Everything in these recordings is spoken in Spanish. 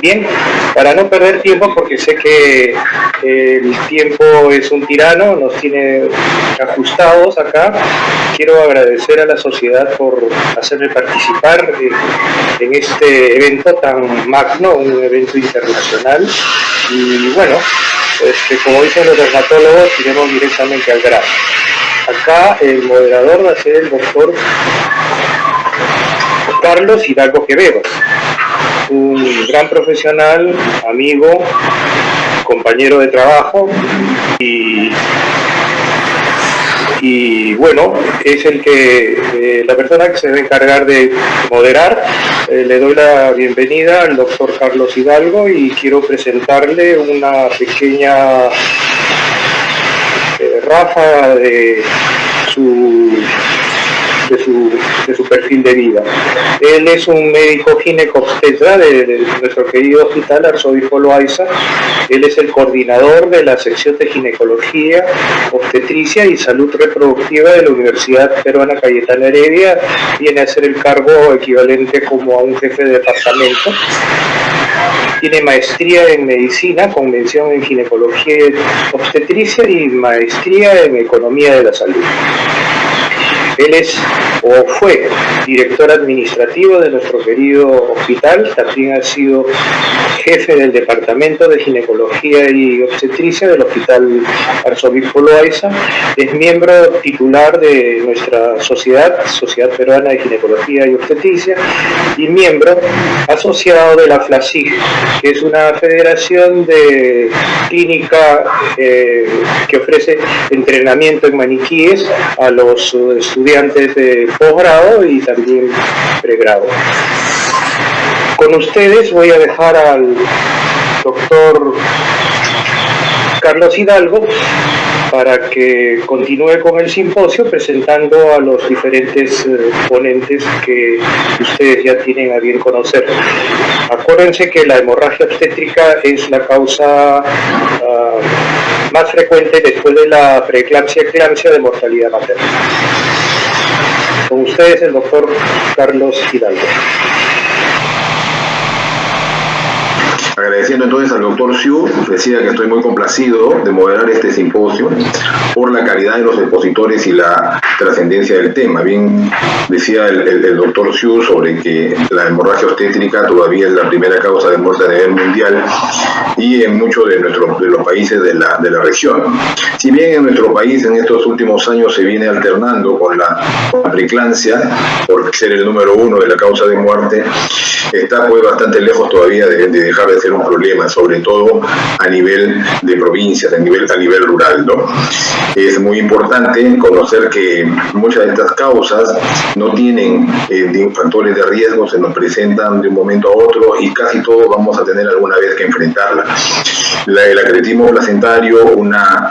Bien, para no perder tiempo, porque sé que el tiempo es un tirano, nos tiene ajustados acá, quiero agradecer a la sociedad por hacerme participar en este evento tan magno, un evento internacional. Y bueno, como dicen los dermatólogos, iremos directamente al grano. Acá el moderador va a ser el doctor Carlos Hidalgo Quevedo, un gran profesional, amigo, compañero de trabajo y bueno, es la persona que se va a encargar de moderar. Le doy la bienvenida al doctor Carlos Hidalgo y quiero presentarle una pequeña ráfaga de su perfil de vida. Él es un médico ginecobstetra de nuestro querido hospital Arzobispo Loaiza. Él es el coordinador de la sección de ginecología, obstetricia y salud reproductiva de la Universidad Peruana Cayetana Heredia. Viene a ser el cargo equivalente como a un jefe de departamento. Tiene maestría en medicina con mención en ginecología y obstetricia y maestría en economía de la salud. Él fue director administrativo de nuestro querido hospital, también ha sido jefe del departamento de ginecología y obstetricia del Hospital Arzobispo Loaiza, es miembro titular de nuestra Sociedad Peruana de Ginecología y Obstetricia y miembro asociado de la FLASIG, que es una federación de clínica que ofrece entrenamiento en maniquíes a los estudiantes de posgrado y también pregrado. Con ustedes voy a dejar al doctor Carlos Hidalgo para que continúe con el simposio presentando a los diferentes ponentes que ustedes ya tienen a bien conocer. Acuérdense que la hemorragia obstétrica es la causa más frecuente después de la preeclampsia de mortalidad materna. Con ustedes el doctor Carlos Hidalgo. Agradeciendo entonces al doctor Xiu, decía que estoy muy complacido de moderar este simposio por la calidad de los expositores y la trascendencia del tema. Bien decía el doctor Xiu sobre que la hemorragia obstétrica todavía es la primera causa de muerte a nivel mundial y en muchos de los países de la región. Si bien en nuestro país en estos últimos años se viene alternando con la preeclampsia por ser el número 1 de la causa de muerte, está pues bastante lejos todavía de dejar de ser un problema, sobre todo a nivel de provincias, a nivel rural, ¿no? Es muy importante conocer que muchas de estas causas no tienen factores de riesgo, se nos presentan de un momento a otro y casi todos vamos a tener alguna vez que enfrentarla. El acretismo placentario, una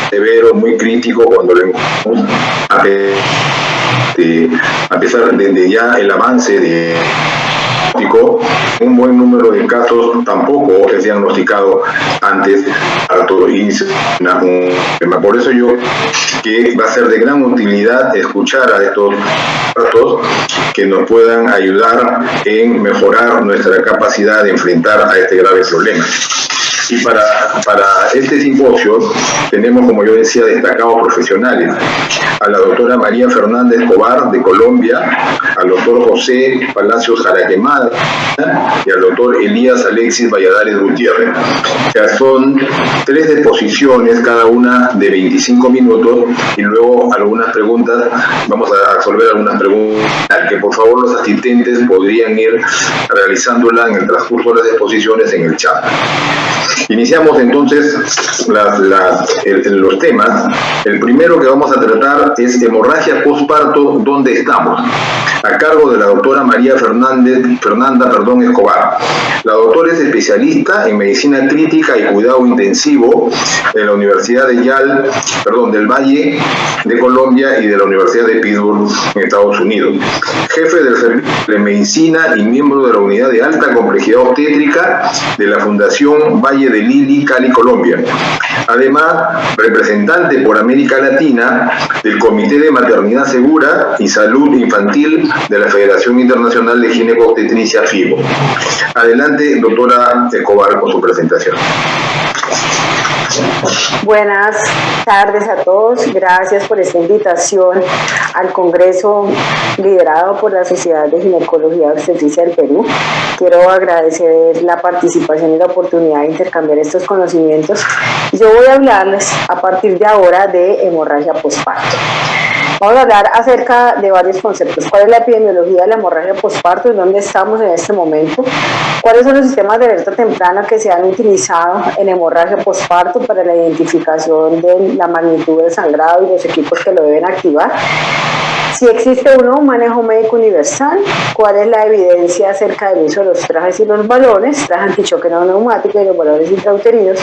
severo, muy crítico cuando lo encontramos, a pesar de ya el avance de un buen número de casos tampoco es diagnosticado antes por eso yo que va a ser de gran utilidad escuchar a estos datos que nos puedan ayudar en mejorar nuestra capacidad de enfrentar a este grave problema. Y para este simposio tenemos, como yo decía, destacados profesionales: a la doctora María Fernández Escobar de Colombia, al doctor José Palacios Jaraquemada y al doctor Elías Alexis Valladares Gutiérrez. O sea, son 3 exposiciones, cada una de 25 minutos, y luego algunas preguntas, vamos a resolver algunas preguntas que por favor los asistentes podrían ir realizándolas en el transcurso de las exposiciones en el chat. Iniciamos entonces los temas. El primero que vamos a tratar es hemorragia postparto, ¿dónde estamos? A cargo de la doctora María Fernanda Escobar. La doctora es especialista en medicina crítica y cuidado intensivo en la Universidad del Valle de Colombia y de la Universidad de Pittsburgh en Estados Unidos. Jefe del servicio de medicina y miembro de la unidad de alta complejidad obstétrica de la Fundación Valle de Lili, Cali, Colombia. Además, representante por América Latina del Comité de Maternidad Segura y Salud Infantil de la Federación Internacional de Ginecobstetricia FIBO. Adelante, doctora Escobar, con su presentación. Buenas tardes a todos. Gracias por esta invitación al Congreso liderado por la Sociedad de Ginecología y Obstetricia del Perú. Quiero agradecer la participación y la oportunidad de intercambiar estos conocimientos. Yo voy a hablarles a partir de ahora de hemorragia posparto. Vamos a hablar acerca de varios conceptos. ¿Cuál es la epidemiología de la hemorragia posparto? ¿En dónde estamos en este momento? ¿Cuáles son los sistemas de alerta temprana que se han utilizado en hemorragia posparto para la identificación de la magnitud del sangrado y los equipos que lo deben activar? Si existe un manejo médico universal, ¿cuál es la evidencia acerca del uso de los trajes y los balones, traje antichoque no neumático y los balones intrauterinos,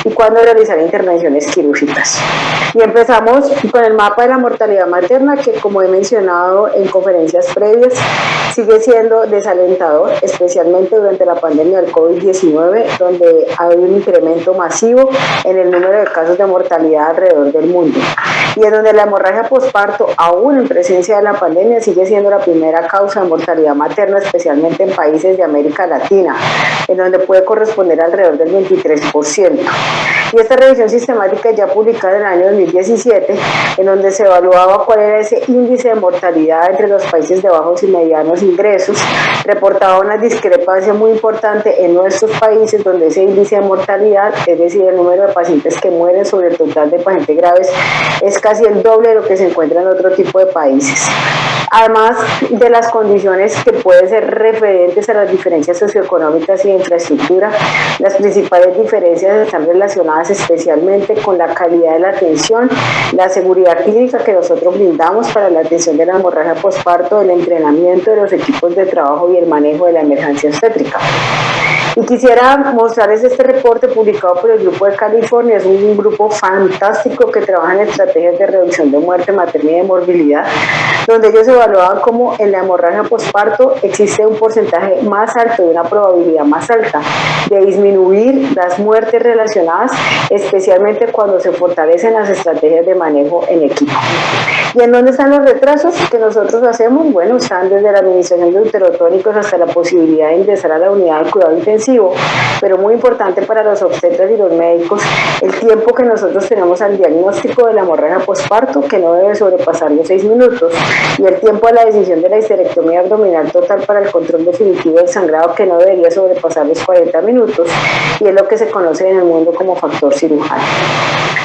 y cuándo realizar intervenciones quirúrgicas? Y empezamos con el mapa de la mortalidad materna, que como he mencionado en conferencias previas, sigue siendo desalentador, especialmente durante la pandemia del COVID-19, donde hay un incremento masivo en el número de casos de mortalidad alrededor del mundo, y en donde la hemorragia posparto, aún en presencia de la pandemia, sigue siendo la primera causa de mortalidad materna, especialmente en países de América Latina, en donde puede corresponder alrededor del 23%. Y esta revisión sistemática ya publicada en el año 2017, en donde se evaluaba cuál era ese índice de mortalidad entre los países de bajos y medianos ingresos, reportaba una discrepancia muy importante en nuestros países, donde ese índice de mortalidad, es decir, el número de pacientes que mueren sobre el total de pacientes graves, es casi el doble de lo que se encuentra en otro tipo de países. Además de las condiciones que pueden ser referentes a las diferencias socioeconómicas y de infraestructura, las principales diferencias están relacionadas especialmente con la calidad de la atención, la seguridad clínica que nosotros brindamos para la atención de la hemorragia posparto, el entrenamiento de los equipos de trabajo y el manejo de la emergencia obstétrica. Y quisiera mostrarles este reporte publicado por el Grupo de California. Es un grupo fantástico que trabaja en estrategias de reducción de muerte materna y de morbilidad, donde ellos evaluaban cómo en la hemorragia posparto existe un porcentaje más alto, de una probabilidad más alta de disminuir las muertes relacionadas, especialmente cuando se fortalecen las estrategias de manejo en equipo. ¿Y en dónde están los retrasos que nosotros hacemos? Bueno, están desde la administración de uterotónicos hasta la posibilidad de ingresar a la unidad de cuidado intensivo, pero muy importante para los obstetras y los médicos, el tiempo que nosotros tenemos al diagnóstico de la hemorragia posparto, que no debe sobrepasar los 6 minutos, y el tiempo a la decisión de la histerectomía abdominal total para el control definitivo del sangrado, que no debería sobrepasar los 40 minutos, y es lo que se conoce en el mundo como factor cirujano.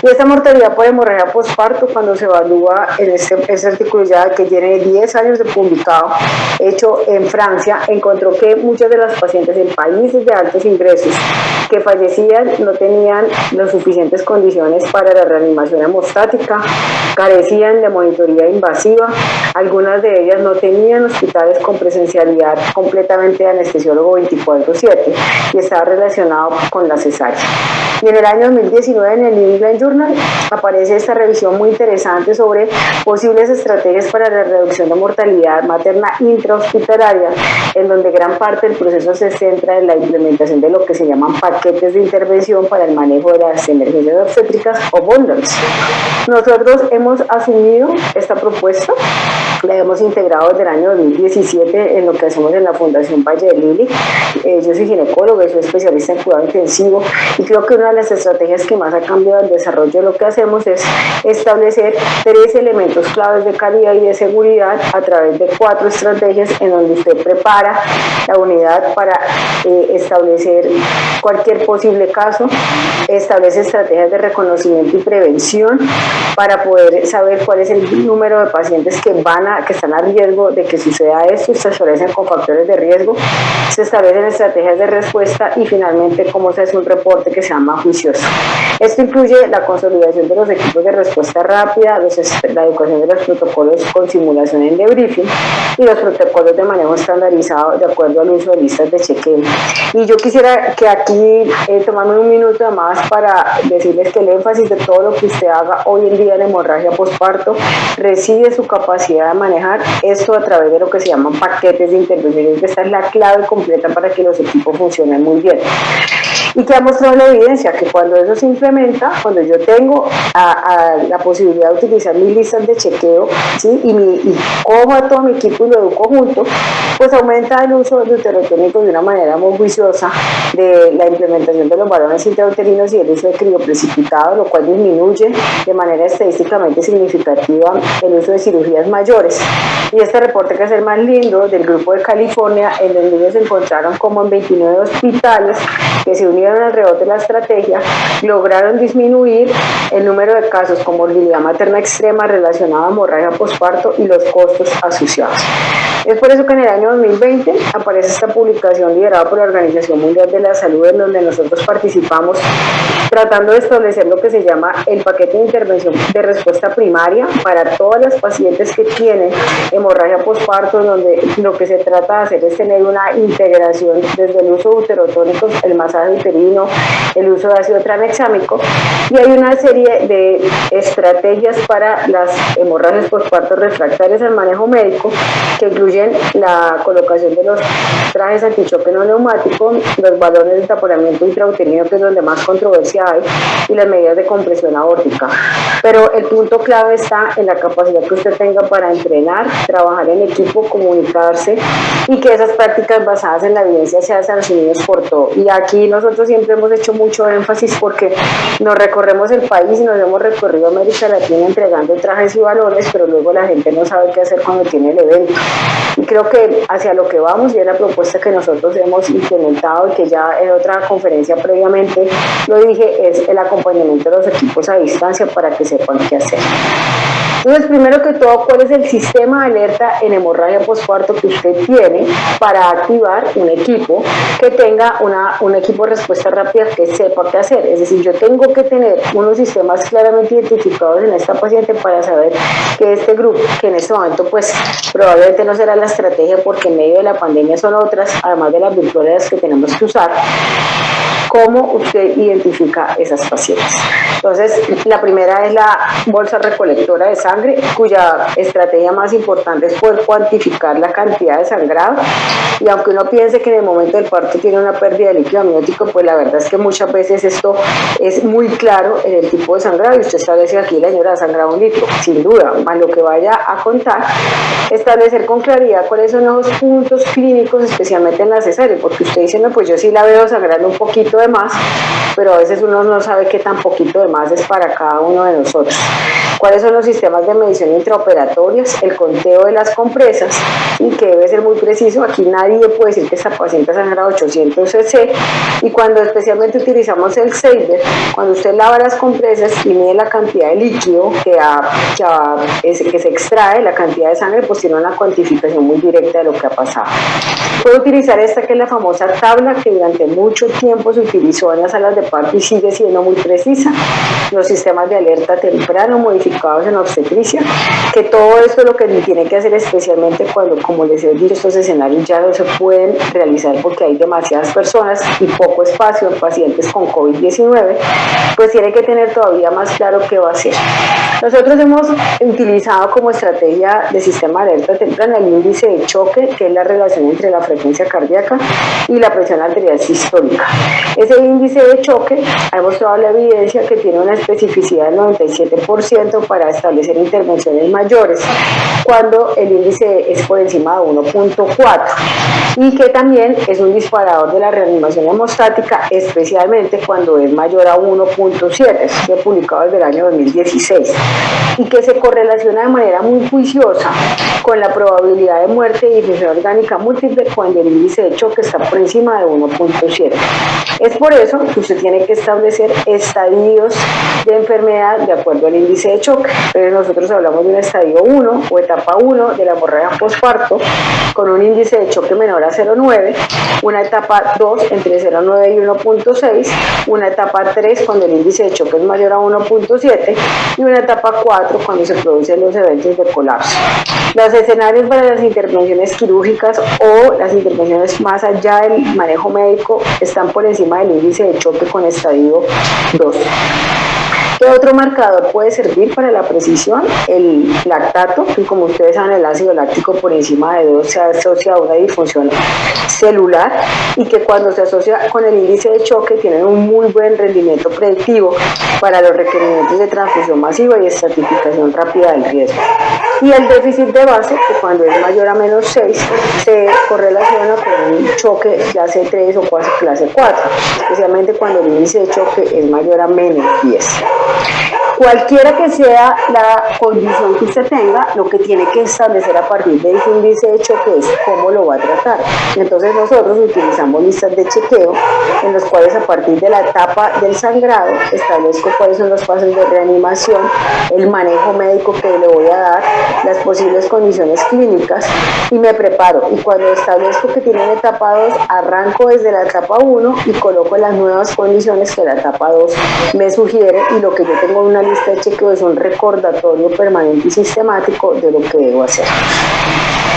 Y esta mortalidad por hemorragia posparto, cuando se evalúa en este artículo ya que tiene 10 años de publicado, hecho en Francia, encontró que muchas de las pacientes en países de altos ingresos que fallecían no tenían las suficientes condiciones para la reanimación hemostática, carecían de monitoría invasiva, algunas de ellas no tenían hospitales con presencialidad completamente de anestesiólogo 24/7 y estaba relacionado con la cesárea. Y en el año 2019 en el New England Journal aparece esta revisión muy interesante sobre posibles estrategias para la reducción de mortalidad materna intrahospitalaria, en donde gran parte del proceso se centra en la implementación de lo que se llaman paquetes de intervención para el manejo de las emergencias obstétricas o bundles. Nosotros hemos asumido esta propuesta, la hemos integrado desde el año 2017 en lo que hacemos en la Fundación Valle de Lili. Yo soy ginecóloga, soy especialista en cuidado intensivo y creo que una de las estrategias que más ha cambiado el desarrollo de lo que hacemos es establecer 3 elementos claves de calidad y de seguridad a través de 4 estrategias en donde usted prepara la unidad para establecer cualquier posible caso, establece estrategias de reconocimiento y prevención para poder saber cuál es el número de pacientes que están a riesgo de que suceda esto, se establecen con factores de riesgo, se establecen estrategias de respuesta y finalmente cómo se hace un reporte que se llama juicioso. Esto incluye la consolidación de los equipos de respuesta rápida, la educación de los protocolos con simulación en debriefing y los protocolos de manejo estandarizado de acuerdo al uso de listas de chequeo. Y yo quisiera que aquí tomarme un minuto más para decirles que el énfasis de todo lo que usted haga hoy en día en hemorragia posparto reside su capacidad de manejar esto a través de lo que se llaman paquetes de intervención. Esta es la clave completa para que los equipos funcionen muy bien. y que ha mostrado la evidencia que cuando eso se implementa, cuando yo tengo la posibilidad de utilizar mis listas de chequeo, ¿sí? y cojo a todo mi equipo y lo educo junto, pues aumenta el uso de deuterotónicos de una manera muy juiciosa, de la implementación de los balones intrauterinos y el uso de crioprecipitado, lo cual disminuye de manera estadísticamente significativa el uso de cirugías mayores. Y este reporte, que es el más lindo, del grupo de California, en donde ellos encontraron como en 29 hospitales que se unieron alrededor de la estrategia, lograron disminuir el número de casos con morbilidad materna extrema relacionada a hemorragia posparto y los costos asociados. Es por eso que en el año 2020 aparece esta publicación liderada por la Organización Mundial de la Salud, en donde nosotros participamos tratando de establecer lo que se llama el paquete de intervención de respuesta primaria para todas las pacientes que tienen hemorragia posparto, donde lo que se trata de hacer es tener una integración desde el uso de uterotónicos, el masaje uterino, el uso de ácido tranexámico, y hay una serie de estrategias para las hemorragias posparto refractarias al manejo médico, que incluyen la colocación de los trajes antichoque no neumáticos, los balones de taponamiento intrauterino, que es donde más controversia hay, y las medidas de compresión aórtica. Pero el punto clave está en la capacidad que usted tenga para entrenar, trabajar en equipo, comunicarse, y que esas prácticas basadas en la evidencia sean sancionadas por todo. Y aquí nosotros siempre hemos hecho mucho énfasis porque nos recorremos el país y nos hemos recorrido América Latina entregando trajes y balones, pero luego la gente no sabe qué hacer cuando tiene el evento. Y creo que hacia lo que vamos, y es la propuesta que nosotros hemos implementado y que ya en otra conferencia previamente lo dije, es el acompañamiento de los equipos a distancia para que sepan qué hacer. Entonces, primero que todo, ¿cuál es el sistema de alerta en hemorragia posparto que usted tiene para activar un equipo que tenga un equipo de respuesta rápida que sepa qué hacer? Es decir, yo tengo que tener unos sistemas claramente identificados en esta paciente para saber que este grupo, que en este momento pues probablemente no será la estrategia porque en medio de la pandemia son otras, además de las virtuales que tenemos que usar, ¿cómo usted identifica esas pacientes? Entonces, la primera es la bolsa recolectora de sangre, cuya estrategia más importante es poder cuantificar la cantidad de sangrado. Y aunque uno piense que en el momento del parto tiene una pérdida de líquido amniótico, pues la verdad es que muchas veces esto es muy claro en el tipo de sangrado. Y usted establece aquí, la señora ha sangrado 1 litro, sin duda, más lo que vaya a contar, establecer con claridad cuáles son los puntos clínicos, especialmente en la cesárea, porque usted dice, no, pues yo sí la veo sangrando un poquito de más, pero a veces uno no sabe qué tan poquito de más es para cada uno de nosotros. ¿Cuáles son los sistemas de medición intraoperatorios? El conteo de las compresas, y que debe ser muy preciso. Aquí nadie puede decir que esta paciente ha sangrado 800 cc, y cuando especialmente utilizamos el Saber, cuando usted lava las compresas y mide la cantidad de líquido que se extrae, la cantidad de sangre, pues tiene una cuantificación muy directa de lo que ha pasado. Puede utilizar esta, que es la famosa tabla, que durante mucho tiempo se utilizó en las salas de parto y sigue siendo muy precisa. Los sistemas de alerta temprano modificados en obstetricia, que todo esto lo que tiene que hacer, especialmente cuando, como les he dicho, estos escenarios ya no se pueden realizar porque hay demasiadas personas y poco espacio en pacientes con COVID-19, pues tiene que tener todavía más claro qué va a hacer. Nosotros hemos utilizado como estrategia de sistema de alerta temprana el índice de choque, que es la relación entre la frecuencia cardíaca y la presión arterial sistólica. Ese índice de choque ha mostrado la evidencia que tiene una especificidad del 97% para establecer intervenciones mayores cuando el índice es por encima de 1.4, y que también es un disparador de la reanimación hemostática, especialmente cuando es mayor a 1.7, esto publicado desde el año 2016, y que se correlaciona de manera muy juiciosa con la probabilidad de muerte y disfunción orgánica múltiple cuando el índice de choque está por encima de 1.7. Es por eso que usted tiene que establecer estadios de enfermedad de acuerdo al índice de choque. Nosotros hablamos de un estadio 1 o etapa 1 de la hemorragia posparto con un índice de choque menor a 0.9, una etapa 2 entre 0.9 y 1.6, una etapa 3 cuando el índice de choque es mayor a 1.7 y una etapa 4 cuando se producen los eventos de colapso. Los escenarios para las intervenciones quirúrgicas o las intervenciones más allá del manejo médico están por encima del índice de choque con estadio 2. ¿Qué otro marcador puede servir para la precisión? El lactato, que como ustedes saben, el ácido láctico por encima de 2 se asocia a una disfunción celular y que cuando se asocia con el índice de choque tienen un muy buen rendimiento predictivo para los requerimientos de transfusión masiva y estratificación rápida del riesgo. Y el déficit de base, que cuando es mayor a menos 6, se correlaciona con un choque clase 3 o clase 4, especialmente cuando el índice de choque es mayor a menos 10. Cualquiera que sea la condición que usted tenga, lo que tiene que establecer a partir de ese índice de choque es cómo lo va a tratar. Entonces nosotros utilizamos listas de chequeo en los cuales a partir de la etapa del sangrado establezco cuáles son los pasos de reanimación, el manejo médico que le voy a dar, las posibles condiciones clínicas y me preparo. Y cuando establezco que tienen etapa 2, arranco desde la etapa 1 y coloco las nuevas condiciones que la etapa 2 me sugiere y lo que yo tengo en una lista de chequeo es un recordatorio permanente y sistemático de lo que debo hacer.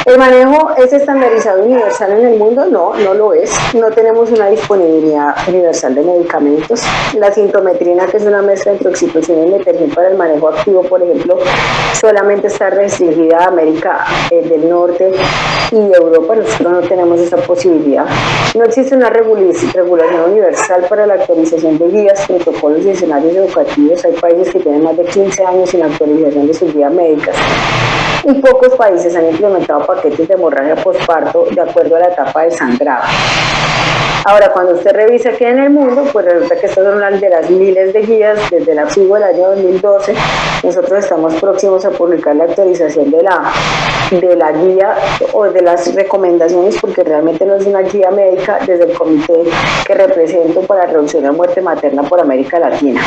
¿El manejo es estandarizado universal en el mundo? No, no lo es. No tenemos una disponibilidad universal de medicamentos. La sintometrina, que es una mezcla entre oxitocina y metergin para el manejo activo, por ejemplo, solamente está restringida a América del Norte y Europa. Nosotros no tenemos esa posibilidad. No existe una regulación universal para la actualización de guías, protocolos y escenarios educativos. Hay países que tienen más de 15 años sin actualización de sus guías médicas. Y pocos países han implementado paquetes de hemorragia posparto de acuerdo a la etapa de sangrado. Ahora, cuando usted revisa qué hay en el mundo, pues resulta que estas son las de las miles de guías desde el archivo del año 2012. Nosotros estamos próximos a publicar la actualización de la guía o de las recomendaciones, porque realmente no es una guía médica, desde el comité que represento para reducción de muerte materna por América Latina.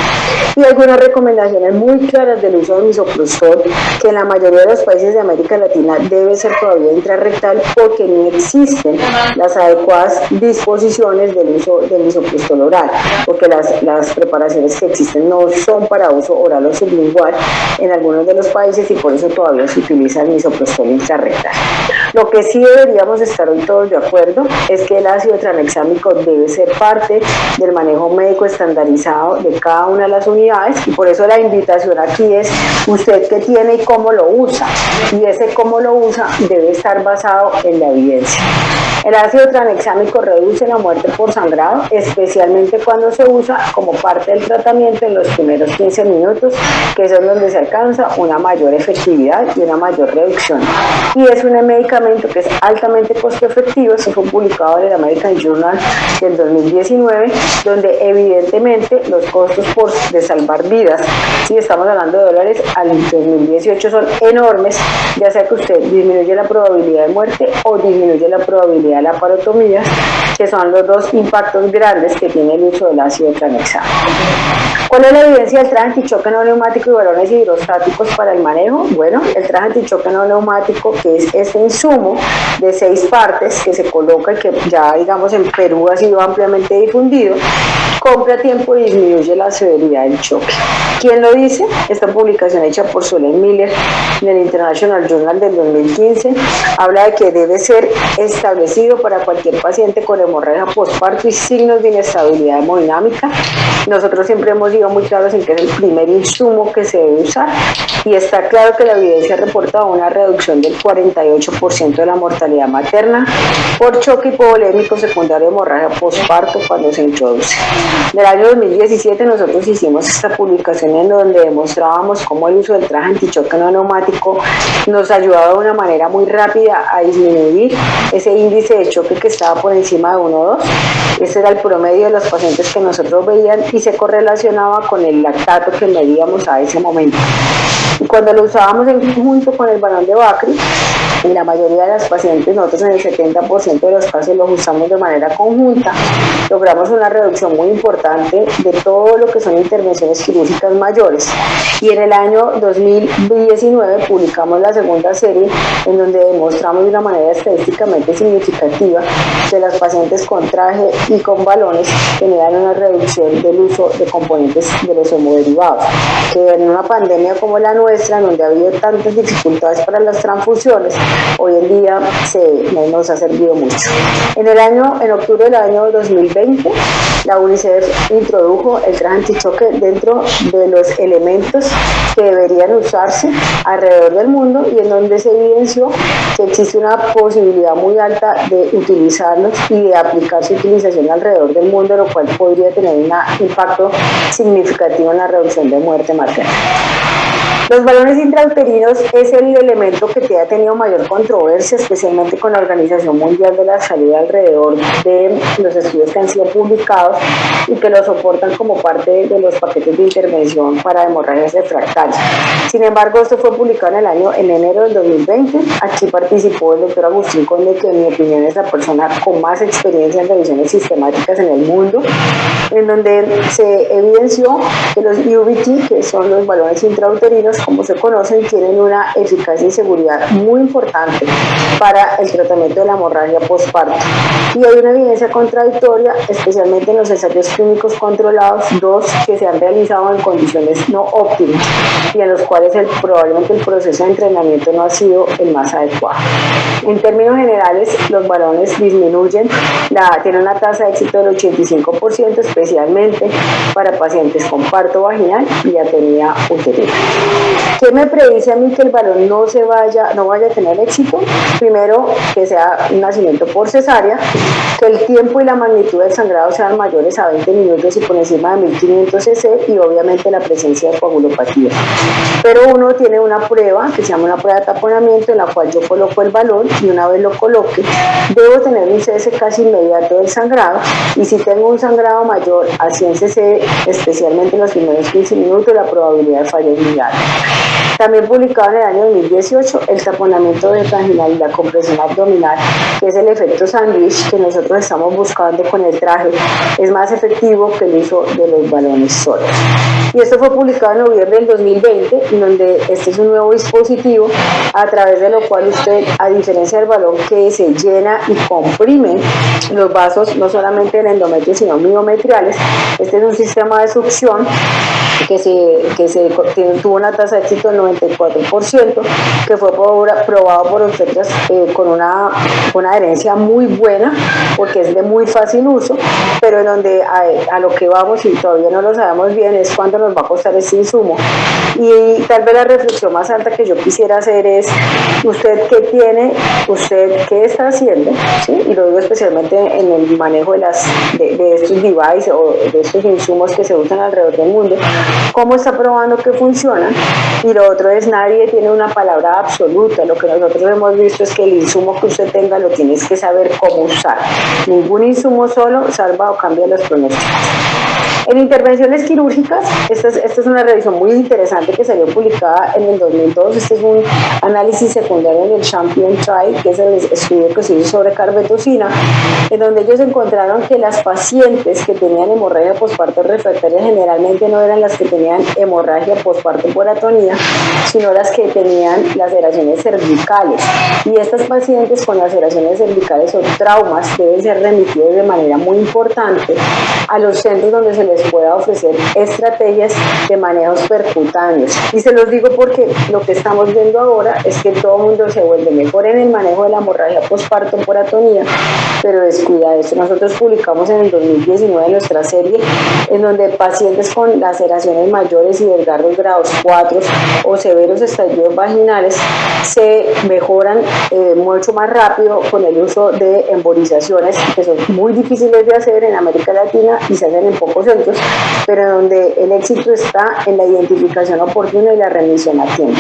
Y algunas recomendaciones muy claras del uso de misoprostol, que en la mayoría de los países de América Latina debe ser todavía intrarrectal porque no existen las adecuadas disposiciones del uso del misoprostol oral, porque las preparaciones que existen no son para uso oral o sublingual en algunos de los países y por eso todavía se utiliza el misoprostol intrarrectal. Lo que sí deberíamos estar hoy todos de acuerdo es que el ácido tranexámico debe ser parte del manejo médico estandarizado de cada una de las unidades y por eso la invitación aquí es usted qué tiene y cómo lo usa, y ese cómo lo usa debe estar basado en la evidencia. El ácido tranexámico reduce la muerte por sangrado, especialmente cuando se usa como parte del tratamiento en los primeros 15 minutos, que es donde se alcanza una mayor efectividad y una mayor reducción. Y es un medicamento que es altamente costo efectivo. Esto fue publicado en el American Journal del 2019, donde evidentemente los costos de salvar vidas, si estamos hablando de dólares, al 2018 son enormes, ya sea que usted disminuye la probabilidad de muerte o disminuye la probabilidad de laparotomías, que son los dos impactos grandes que tiene el uso del ácido tranexámico. ¿Cuál es la evidencia del traje antichoque no neumático y balones hidrostáticos para el manejo? Bueno, el traje antichoque no neumático, que es este insumo de 6 partes que se coloca y que ya digamos en Perú ha sido ampliamente difundido, compra a tiempo y disminuye la severidad del choque. ¿Quién lo dice? Esta publicación hecha por Solen Miller en el International Journal del 2015 habla de que debe ser establecido para cualquier paciente con hemorragia posparto y signos de inestabilidad hemodinámica. Nosotros siempre hemos sido muy claros en que es el primer insumo que se debe usar y está claro que la evidencia reporta una reducción del 48% de la mortalidad materna por choque hipovolémico secundario de hemorragia posparto cuando se introduce. En el año 2017 nosotros hicimos esta publicación en donde demostrábamos cómo el uso del traje antichoque no neumático nos ayudaba de una manera muy rápida a disminuir ese índice de choque que estaba por encima de 1,2. Ese era el promedio de los pacientes que nosotros veían y se correlacionaba con el lactato que medíamos a ese momento. Y cuando lo usábamos en conjunto con el balón de Bakri, en la mayoría de las pacientes, nosotros en el 70% de los casos los usamos de manera conjunta, logramos una reducción muy importante de todo lo que son intervenciones quirúrgicas mayores. Y en el año 2019 publicamos la segunda serie en donde demostramos de una manera estadísticamente significativa que las pacientes con traje y con balones tenían una reducción del uso de componentes de los hemoderivados, que en una pandemia como la nuestra, donde ha habido tantas dificultades para las transfusiones, hoy en día nos ha servido mucho. En octubre del año 2020, la UNICEF introdujo el traje antichoque dentro de los elementos que deberían usarse alrededor del mundo, y en donde se evidenció que existe una posibilidad muy alta de utilizarlos y de aplicar su utilización alrededor del mundo, lo cual podría tener un impacto significativo en la reducción de muerte materna. Los balones intrauterinos es el elemento que ha tenido mayor controversia, especialmente con la Organización Mundial de la Salud, alrededor de los estudios que han sido publicados y que lo soportan como parte de los paquetes de intervención para hemorragias refractarias. Sin embargo, esto fue publicado en enero del 2020. Aquí participó el doctor Agustín Conde, que en mi opinión es la persona con más experiencia en revisiones sistemáticas en el mundo, en donde se evidenció que los IUBT, que son los balones intrauterinos, como se conocen, tienen una eficacia y seguridad muy importante para el tratamiento de la hemorragia postparto. Y hay una evidencia contradictoria, especialmente en los ensayos clínicos controlados, dos que se han realizado en condiciones no óptimas y en los cuales probablemente el proceso de entrenamiento no ha sido el más adecuado. En términos generales, los balones tienen una tasa de éxito del 85%, especialmente para pacientes con parto vaginal y atonía uterina. ¿Qué me predice a mí que el balón no vaya a tener éxito? Primero, que sea un nacimiento por cesárea, que el tiempo y la magnitud del sangrado sean mayores a 20 minutos y por encima de 1500 cc, y obviamente la presencia de coagulopatía. Pero uno tiene una prueba que se llama una prueba de taponamiento, en la cual yo coloco el balón y una vez lo coloque, debo tener un cese casi inmediato del sangrado, y si tengo un sangrado mayor a 100 cc, especialmente en los primeros 15 minutos, la probabilidad de fallo es muy alta. También publicado en el año 2018, el taponamiento vaginal y la compresión abdominal, que es el efecto sándwich que nosotros estamos buscando con el traje, es más efectivo que el uso de los balones solos. Y esto fue publicado en noviembre del 2020, en donde este es un nuevo dispositivo a través de lo cual usted, a diferencia del balón que se llena y comprime los vasos, no solamente del endometrio sino miometriales, este es un sistema de succión que tuvo una tasa de éxito del 94%, que fue probado por obstetras con una adherencia muy buena, porque es de muy fácil uso, pero en donde a lo que vamos, y todavía no lo sabemos bien, es cuánto nos va a costar este insumo. Y tal vez la reflexión más alta que yo quisiera hacer es: ¿usted qué tiene? ¿Usted qué está haciendo? ¿Sí? Y lo digo especialmente en el manejo de estos devices o de estos insumos que se usan alrededor del mundo. ¿Cómo está probando que funcionan? Y lo otro es: nadie tiene una palabra absoluta. Lo que nosotros hemos visto es que el insumo que usted tenga lo tienes que saber cómo usar. Ningún insumo solo salva o cambia los pronósticos. En intervenciones quirúrgicas, esta es una revisión muy interesante que salió publicada en el 2002. Este es un análisis secundario en el Champion Trial, que es el estudio que se hizo sobre carbetocina, en donde ellos encontraron que las pacientes que tenían hemorragia postparto refractaria generalmente no eran las que tenían hemorragia postparto por atonía, sino las que tenían laceraciones cervicales. Y estas pacientes con laceraciones cervicales o traumas deben ser remitidos de manera muy importante a los centros donde se les pueda ofrecer estrategias de manejos percutáneos. Y se los digo porque lo que estamos viendo ahora es que todo el mundo se vuelve mejor en el manejo de la hemorragia postparto por atonía, pero descuida esto. Nosotros publicamos en el 2019 nuestra serie en donde pacientes con laceraciones mayores y desgarros grados 4 o severos estallidos vaginales se mejoran mucho más rápido con el uso de embolizaciones, que son muy difíciles de hacer en América Latina y se hacen en pocos centros, pero donde el éxito está en la identificación oportuna y la remisión a tiempo.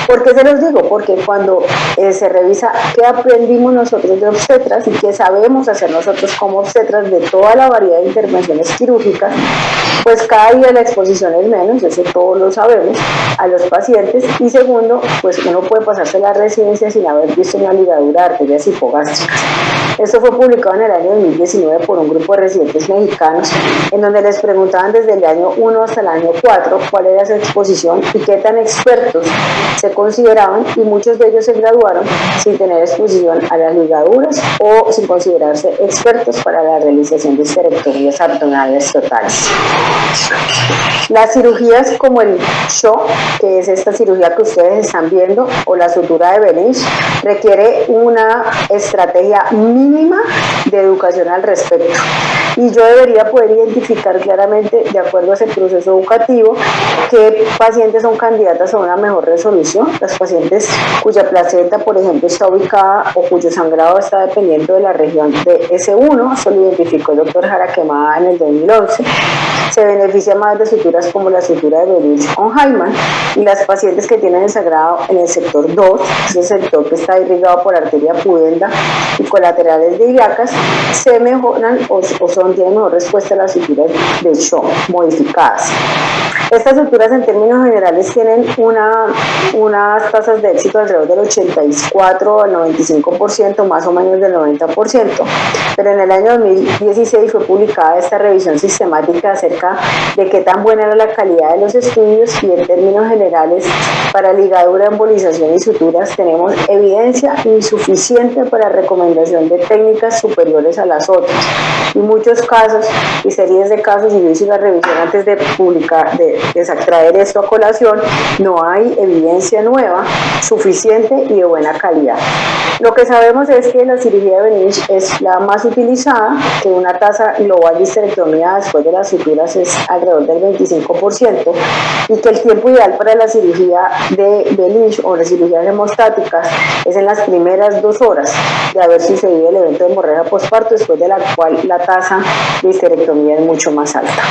¿Por qué se los digo? Porque cuando se revisa qué aprendimos nosotros de obstetras y qué sabemos hacer nosotros como obstetras de toda la variedad de intervenciones quirúrgicas, pues cada día la exposición es menos, eso todos lo sabemos, a los pacientes. Y segundo, pues uno puede pasarse la residencia sin haber visto una ligadura de arterias hipogástricas. Esto fue publicado en el año 2019 por un grupo de residentes mexicanos, en donde les preguntaban desde el año 1 hasta el año 4 cuál era su exposición y qué tan expertos se consideraban, y muchos de ellos se graduaron sin tener exposición a las ligaduras o sin considerarse expertos para la realización de histerectomías abdominales totales. Las cirugías como el SHO, que es esta cirugía que ustedes están viendo, o la sutura de Benich, requiere una estrategia mínima de educación al respecto. Y yo debería poder identificar claramente, de acuerdo a ese proceso educativo, qué pacientes son candidatas a una mejor resolución. Las pacientes cuya placenta, por ejemplo, está ubicada o cuyo sangrado está dependiendo de la región de S1, eso lo identificó el doctor Jaraquemada en el 2011, se beneficia más de suturas como la sutura de Benich o Hyman, y las pacientes que tienen el sangrado en el sector 2, ese sector que está irrigado por arteria pudenda y colaterales de ilíacas, se mejoran o tienen mejor respuesta a las suturas de SHO modificadas. Estas suturas en términos generales tienen unas tasas de éxito alrededor del 84 al 95%, más o menos del 90%, pero en el año 2016 fue publicada esta revisión sistemática acerca de qué tan buena era la calidad de los estudios, y en términos generales para ligadura, embolización y suturas tenemos evidencia insuficiente para recomendación de técnicas superiores a las otras, y muchos casos y series de casos, y yo hice la revisión antes de publicar, de traer esto a colación, no hay evidencia nueva suficiente y de buena calidad. Lo que sabemos es que la cirugía de Benich es la más utilizada, que una tasa global de histerectomía después de las suturas es alrededor del 25%, y que el tiempo ideal para la cirugía de Benich o las cirugías hemostáticas es en las primeras 2 horas de haber sucedido el evento de hemorragia postparto, después de la cual la tasa de histerectomía es mucho más alta.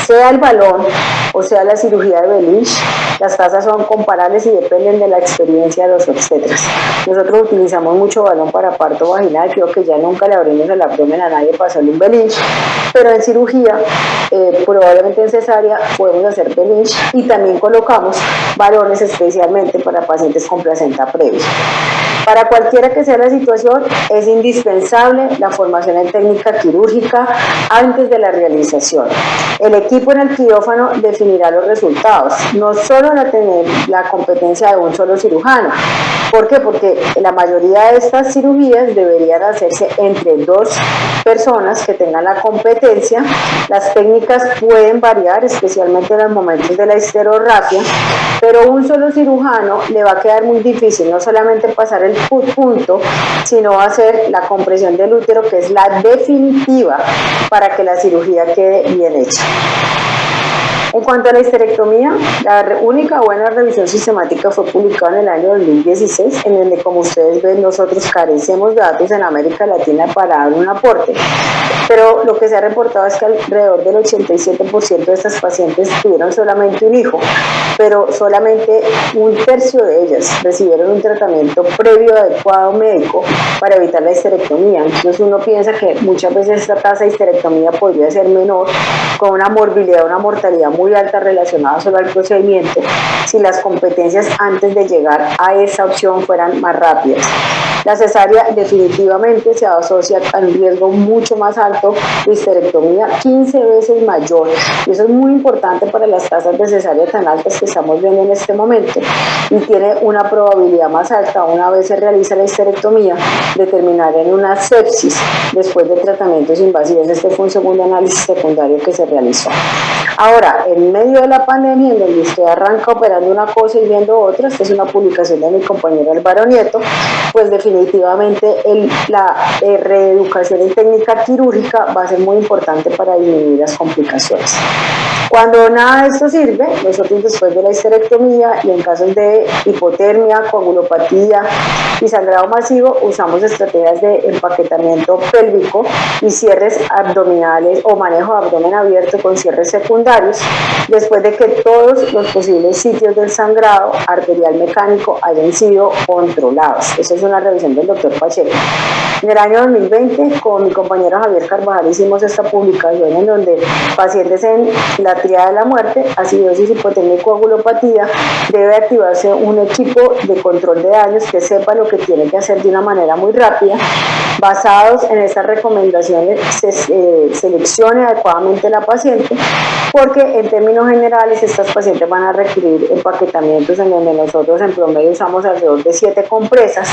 Sea el balón o sea la cirugía de Benich, las tasas son comparables y dependen de la experiencia de los obstetras. Nosotros utilizamos mucho balón para parto vaginal, creo que ya nunca le abrimos el abdomen a nadie para hacerle un Benich, pero en cirugía, probablemente en cesárea, podemos hacer Benich, y también colocamos balones especialmente para pacientes con placenta previa. Para cualquiera que sea la situación, es indispensable la formación en técnica quirúrgica antes de la realización. El equipo en el quirófano definirá los resultados, no solo la competencia de un solo cirujano. ¿Por qué? Porque la mayoría de estas cirugías deberían hacerse entre 2 personas que tengan la competencia. Las técnicas pueden variar, especialmente en los momentos de la histerorragia, pero un solo cirujano le va a quedar muy difícil no solamente pasar el punto, sino hacer la compresión del útero, que es la definitiva para que la cirugía quede bien hecha. En cuanto a la histerectomía, la única buena revisión sistemática fue publicada en el año 2016, en donde, como ustedes ven, nosotros carecemos de datos en América Latina para dar un aporte, pero lo que se ha reportado es que alrededor del 87% de estas pacientes tuvieron solamente un hijo, pero solamente 1/3 de ellas recibieron un tratamiento previo adecuado médico para evitar la histerectomía. Entonces uno piensa que muchas veces esta tasa de histerectomía podría ser menor, con una morbilidad, una mortalidad muy alta relacionada solo al procedimiento, si las competencias antes de llegar a esa opción fueran más rápidas. La cesárea definitivamente se asocia a un riesgo mucho más alto de histerectomía, 15 veces mayor, y eso es muy importante para las tasas de cesárea tan altas que estamos viendo en este momento, y tiene una probabilidad más alta, una vez se realiza la histerectomía, de terminar en una sepsis después de tratamientos invasivos. Este fue un segundo análisis secundario que se realizó. Ahora, en medio de la pandemia, en donde usted arranca operando una cosa y viendo otra, esta es una publicación de mi compañero Álvaro Nieto, pues definitivamente la reeducación en técnica quirúrgica va a ser muy importante para disminuir las complicaciones. Cuando nada de esto sirve, nosotros después de la histerectomía y en casos de hipotermia, coagulopatía y sangrado masivo, usamos estrategias de empaquetamiento pélvico y cierres abdominales o manejo de abdomen abierto con cierres secundarios secundarios después de que todos los posibles sitios del sangrado arterial mecánico hayan sido controlados. Esa es una revisión del doctor Pacheco. En el año 2020, con mi compañero Javier Carvajal, hicimos esta publicación en donde pacientes en la tríada de la muerte, acidosis, hipotermia y coagulopatía, debe activarse un equipo de control de daños que sepa lo que tiene que hacer de una manera muy rápida. Basados en estas recomendaciones, se seleccione adecuadamente la paciente, porque en términos generales estas pacientes van a requerir empaquetamientos en donde nosotros en promedio usamos alrededor de 7 compresas.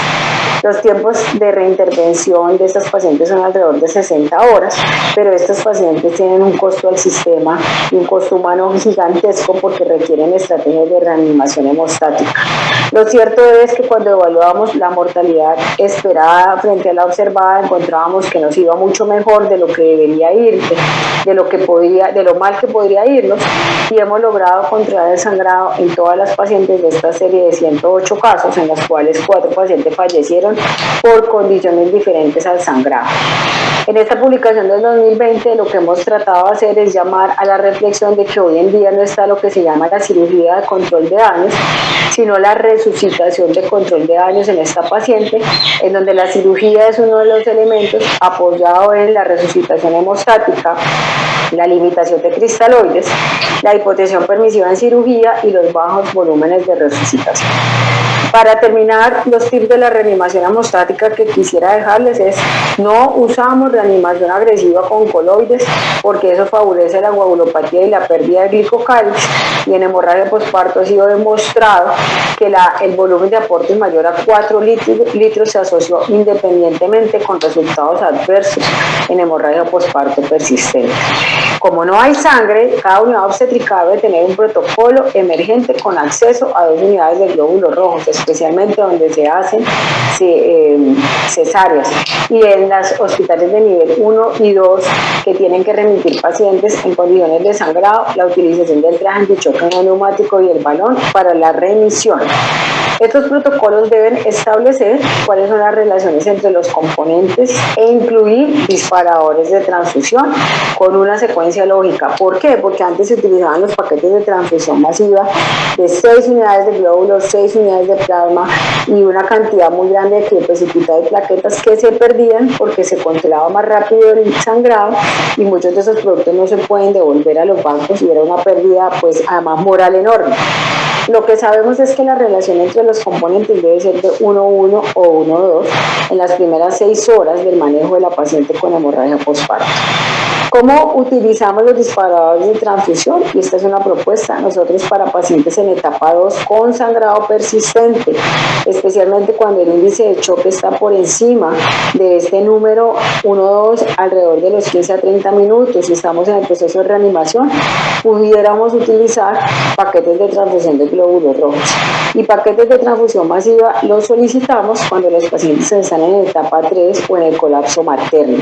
Los tiempos de reintervención de estas pacientes son alrededor de 60 horas, pero estos pacientes tienen un costo al sistema y un costo humano gigantesco porque requieren estrategias de reanimación hemostática. Lo cierto es que cuando evaluamos la mortalidad esperada frente a la observada, encontrábamos que nos iba mucho mejor de lo que debería ir, de lo mal que podría irnos, y hemos logrado controlar el sangrado en todas las pacientes de esta serie de 108 casos, en las cuales 4 pacientes fallecieron por condiciones diferentes al sangrado. En esta publicación del 2020 lo que hemos tratado de hacer es llamar a la reflexión de que hoy en día no está lo que se llama la cirugía de control de daños, sino la resucitación de control de daños en esta paciente, en donde la cirugía es uno de los elementos apoyado en la resucitación hemostática, la limitación de cristaloides, la hipotensión permisiva en cirugía y los bajos volúmenes de resucitación. Para terminar, los tips de la reanimación hemostática que quisiera dejarles es: no usamos reanimación agresiva con coloides porque eso favorece la coagulopatía y la pérdida de glicocáliz, y en hemorragia posparto ha sido demostrado que el volumen de aporte mayor a 4 litros se asoció independientemente con resultados adversos en hemorragia posparto persistente. Como no hay sangre, cada unidad obstétrica debe tener un protocolo emergente con acceso a 2 unidades de glóbulos rojos, especialmente donde se hacen cesáreas, y en los hospitales de nivel 1 y 2 que tienen que remitir pacientes en condiciones de sangrado, la utilización del traje antichoque neumático y el balón para la remisión. Estos protocolos deben establecer cuáles son las relaciones entre los componentes e incluir disparadores de transfusión con una secuencia lógica. ¿Por qué? Porque antes se utilizaban los paquetes de transfusión masiva de 6 unidades de glóbulos, 6 unidades de plasma y una cantidad muy grande de crioprecipitada y plaquetas que se perdían porque se controlaba más rápido el sangrado, y muchos de esos productos no se pueden devolver a los bancos y era una pérdida, pues además moral, enorme. Lo que sabemos es que la relación entre los componentes debe ser de 1-1 o 1-2 en las primeras 6 horas del manejo de la paciente con hemorragia postparto. ¿Cómo utilizamos los disparadores de transfusión? Y esta es una propuesta nosotros para pacientes en etapa 2 con sangrado persistente, especialmente cuando el índice de choque está por encima de este número 1-2 alrededor de los 15 a 30 minutos y estamos en el proceso de reanimación, pudiéramos utilizar paquetes de transfusión de glóbulos rojos. Y paquetes de transfusión masiva los solicitamos cuando los pacientes están en etapa 3 o en el colapso materno.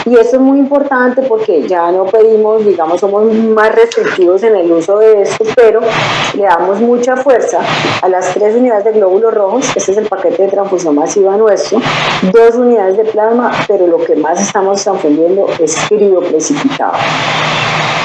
Y esto es muy importante porque ya no pedimos, digamos, somos más restrictivos en el uso de esto, pero le damos mucha fuerza a las 3 unidades de glóbulos rojos. Este es el paquete de transfusión masiva nuestro, 2 unidades de plasma, pero lo que más estamos transfundiendo es crioprecipitado.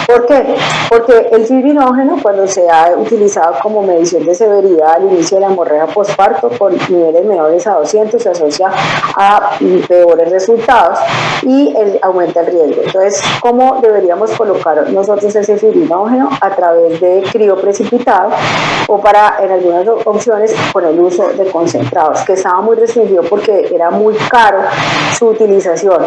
¿Por qué? Porque el fibrinógeno, cuando se ha utilizado como medición de severidad al inicio de la hemorragia posparto con niveles menores a 200, se asocia a peores resultados y aumenta el riesgo. Entonces, ¿cómo deberíamos colocar nosotros ese fibrinógeno? A través de crioprecipitado o en algunas opciones con el uso de concentrados, que estaba muy restringido porque era muy caro su utilización.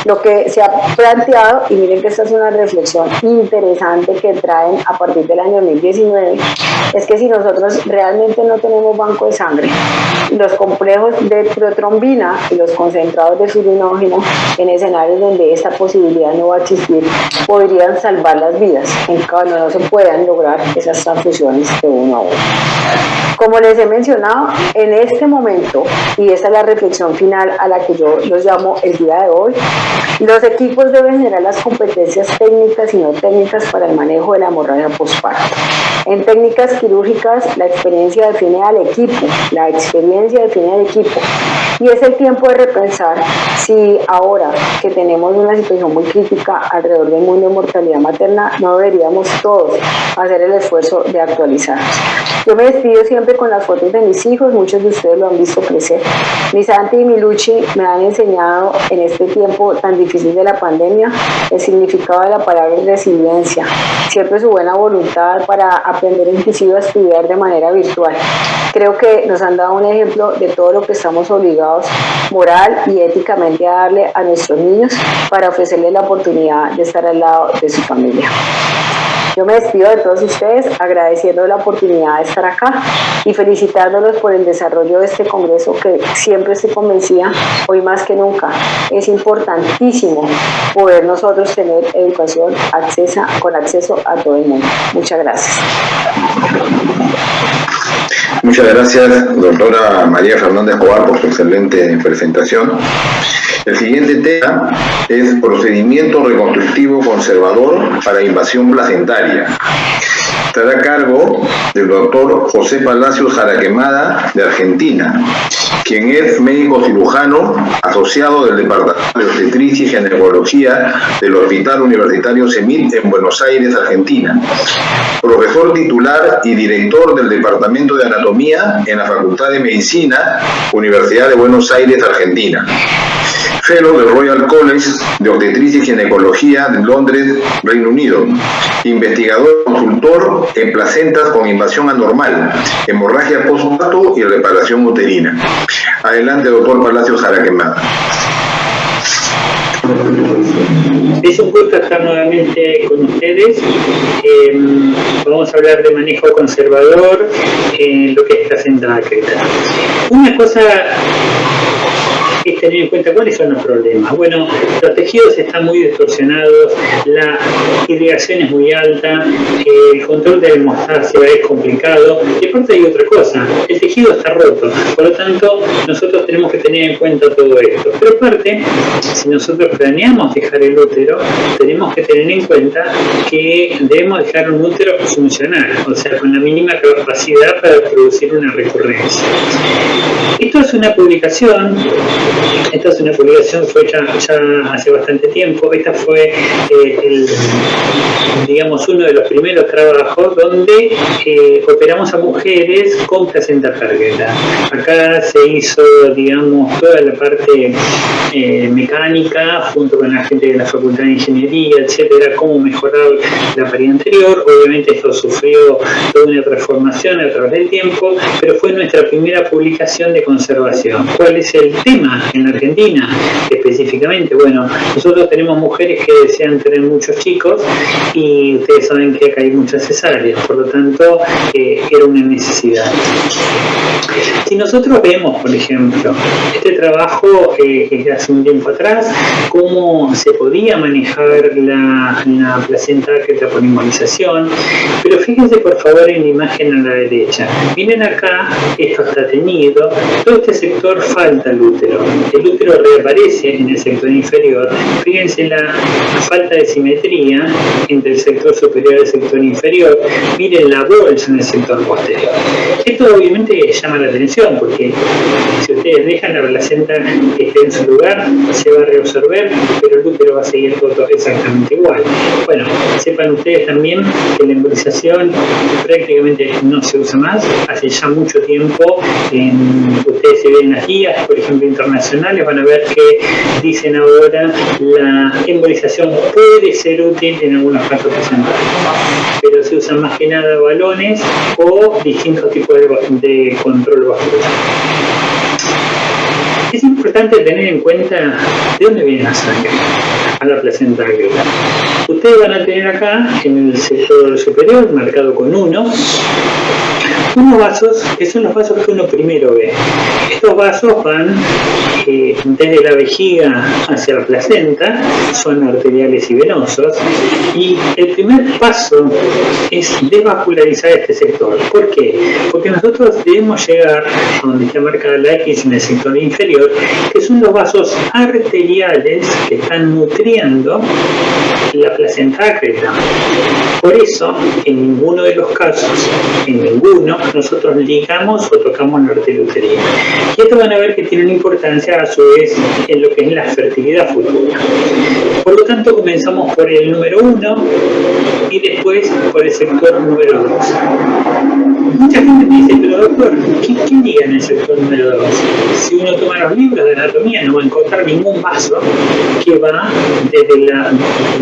Lo que se ha planteado, y miren que esta es una reflexión interesante que traen a partir del año 2019, es que si nosotros realmente no tenemos banco de sangre, los complejos de protrombina y los concentrados de fibrinógeno en escenarios donde esta posibilidad no va a existir, podrían salvar las vidas en cuando no se puedan lograr esas transfusiones de 1 a 1. Como les he mencionado, en este momento, y esa es la reflexión final a la que yo los llamo el día de hoy, los equipos deben generar las competencias técnicas y no técnicas para el manejo de la hemorragia postparto. En técnicas quirúrgicas, la experiencia define al equipo, y es el tiempo de repensar si ahora que tenemos una situación muy crítica alrededor del mundo de mortalidad materna, no deberíamos todos hacer el esfuerzo de actualizarnos. Yo me despido siempre con las fotos de mis hijos, muchos de ustedes lo han visto crecer. Mi Santi y mi Luchi me han enseñado en este tiempo tan difícil de la pandemia el significado de la palabra resiliencia, siempre su buena voluntad para aprender inclusive a estudiar de manera virtual. Creo que nos han dado un ejemplo de todo lo que estamos obligados moral y éticamente a darle a nuestros niños para ofrecerles la oportunidad de estar al lado de su familia. Yo me despido de todos ustedes agradeciendo la oportunidad de estar acá y felicitándolos por el desarrollo de este congreso que siempre estoy convencida, hoy más que nunca, es importantísimo poder nosotros tener educación con acceso a todo el mundo. Muchas gracias. Muchas gracias, doctora María Fernández Escobar, por su excelente presentación. El siguiente tema es procedimiento reconstructivo conservador para invasión placentaria. Estará a cargo del doctor José Palacios Jaraquemada, de Argentina, quien es médico cirujano asociado del Departamento de Obstetricia y Ginecología del Hospital Universitario CEMIT en Buenos Aires, Argentina, profesor titular y director del Departamento de Anatomía en la Facultad de Medicina, Universidad de Buenos Aires, Argentina. Fellow del Royal College de Obstetricia y Ginecología de Londres, Reino Unido. Investigador consultor en placentas con invasión anormal, hemorragia postparto y reparación uterina. Adelante, doctor Palacios Jaraquemada. Es un gusto estar nuevamente con ustedes. Vamos a hablar de manejo conservador en lo que es placenta ácreta. Una cosa es tener en cuenta cuáles son los problemas. Bueno, los tejidos están muy distorsionados, la irrigación es muy alta, el control de la hemostasia es complicado, y aparte hay otra cosa, el tejido está roto, por lo tanto nosotros tenemos que tener en cuenta todo esto. Pero aparte, si nosotros planeamos dejar el útero, tenemos que tener en cuenta que debemos dejar un útero funcional, o sea, con la mínima capacidad para producir una recurrencia. Esto es una publicación fue ya hace bastante tiempo. Esta fue uno de los primeros trabajos donde operamos a mujeres con placenta ácreta. Acá se hizo, toda la parte mecánica junto con la gente de la Facultad de Ingeniería, etcétera, cómo mejorar la pared anterior. Obviamente esto sufrió toda una transformación a través del tiempo, pero fue nuestra primera publicación de conservación. ¿Cuál es el tema en la Argentina específicamente? Bueno, nosotros tenemos mujeres que desean tener muchos chicos y ustedes saben que acá hay muchas cesáreas, por lo tanto era una necesidad. Si nosotros vemos, por ejemplo, este trabajo de hace un tiempo atrás, cómo se podía manejar la placenta ácreta por inmunización, pero fíjense por favor en la imagen a la derecha. Miren acá, esto está teñido, todo este sector falta el útero reaparece en el sector inferior. Fíjense la falta de simetría entre el sector superior y el sector inferior. Miren la bolsa en el sector posterior. Esto obviamente llama la atención porque si ustedes dejan la placenta que esté en su lugar, se va a reabsorber, pero el útero va a seguir todo exactamente igual. Bueno, sepan ustedes también que la embolización prácticamente no se usa más. Hace ya mucho tiempo, ustedes se ven las guías, por ejemplo, internacionales, van a ver que dicen ahora la embolización puede ser útil en algunos casos placentarios, pero se usan más que nada balones o distintos tipos de control vascular. Es importante tener en cuenta de dónde viene la sangre a la placenta ácreta. Ustedes van a tener acá, en el sector superior, marcado con 1, unos vasos que son los vasos que uno primero ve. Estos vasos van desde la vejiga hacia la placenta, son arteriales y venosos, y el primer paso es desvascularizar este sector. ¿Por qué? Porque nosotros debemos llegar a donde está marcada la X en el sector inferior, que son los vasos arteriales que están nutriendo la placenta ácreta. Por eso, en ninguno de los casos, nosotros ligamos o tocamos la arteria uterina. Y esto van a ver que tiene una importancia a su vez en lo que es la fertilidad futura. Por lo tanto, comenzamos por el número 1 y después por el sector número 2. Mucha gente me dice, pero doctor, ¿qué liga en el sector número 2? Si uno toma los libros de anatomía no va a encontrar ningún vaso que va desde la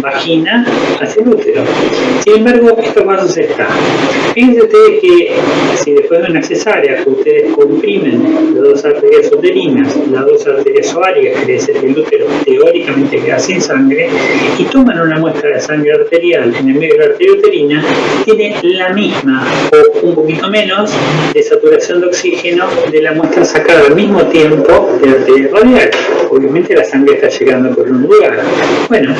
vagina hacia el útero. Sin embargo, estos vasos están. Fíjense ustedes que si después de una cesárea ustedes comprimen las dos arterias uterinas, las dos arterias ovarias, quiere decir que el útero teóricamente queda sin sangre, y toman una muestra de sangre arterial en el medio de la arteria uterina, tiene la misma o un poquito menos de saturación de oxígeno de la muestra sacada al mismo tiempo de la arteria radial. Obviamente la sangre está llegando por un lugar. Bueno,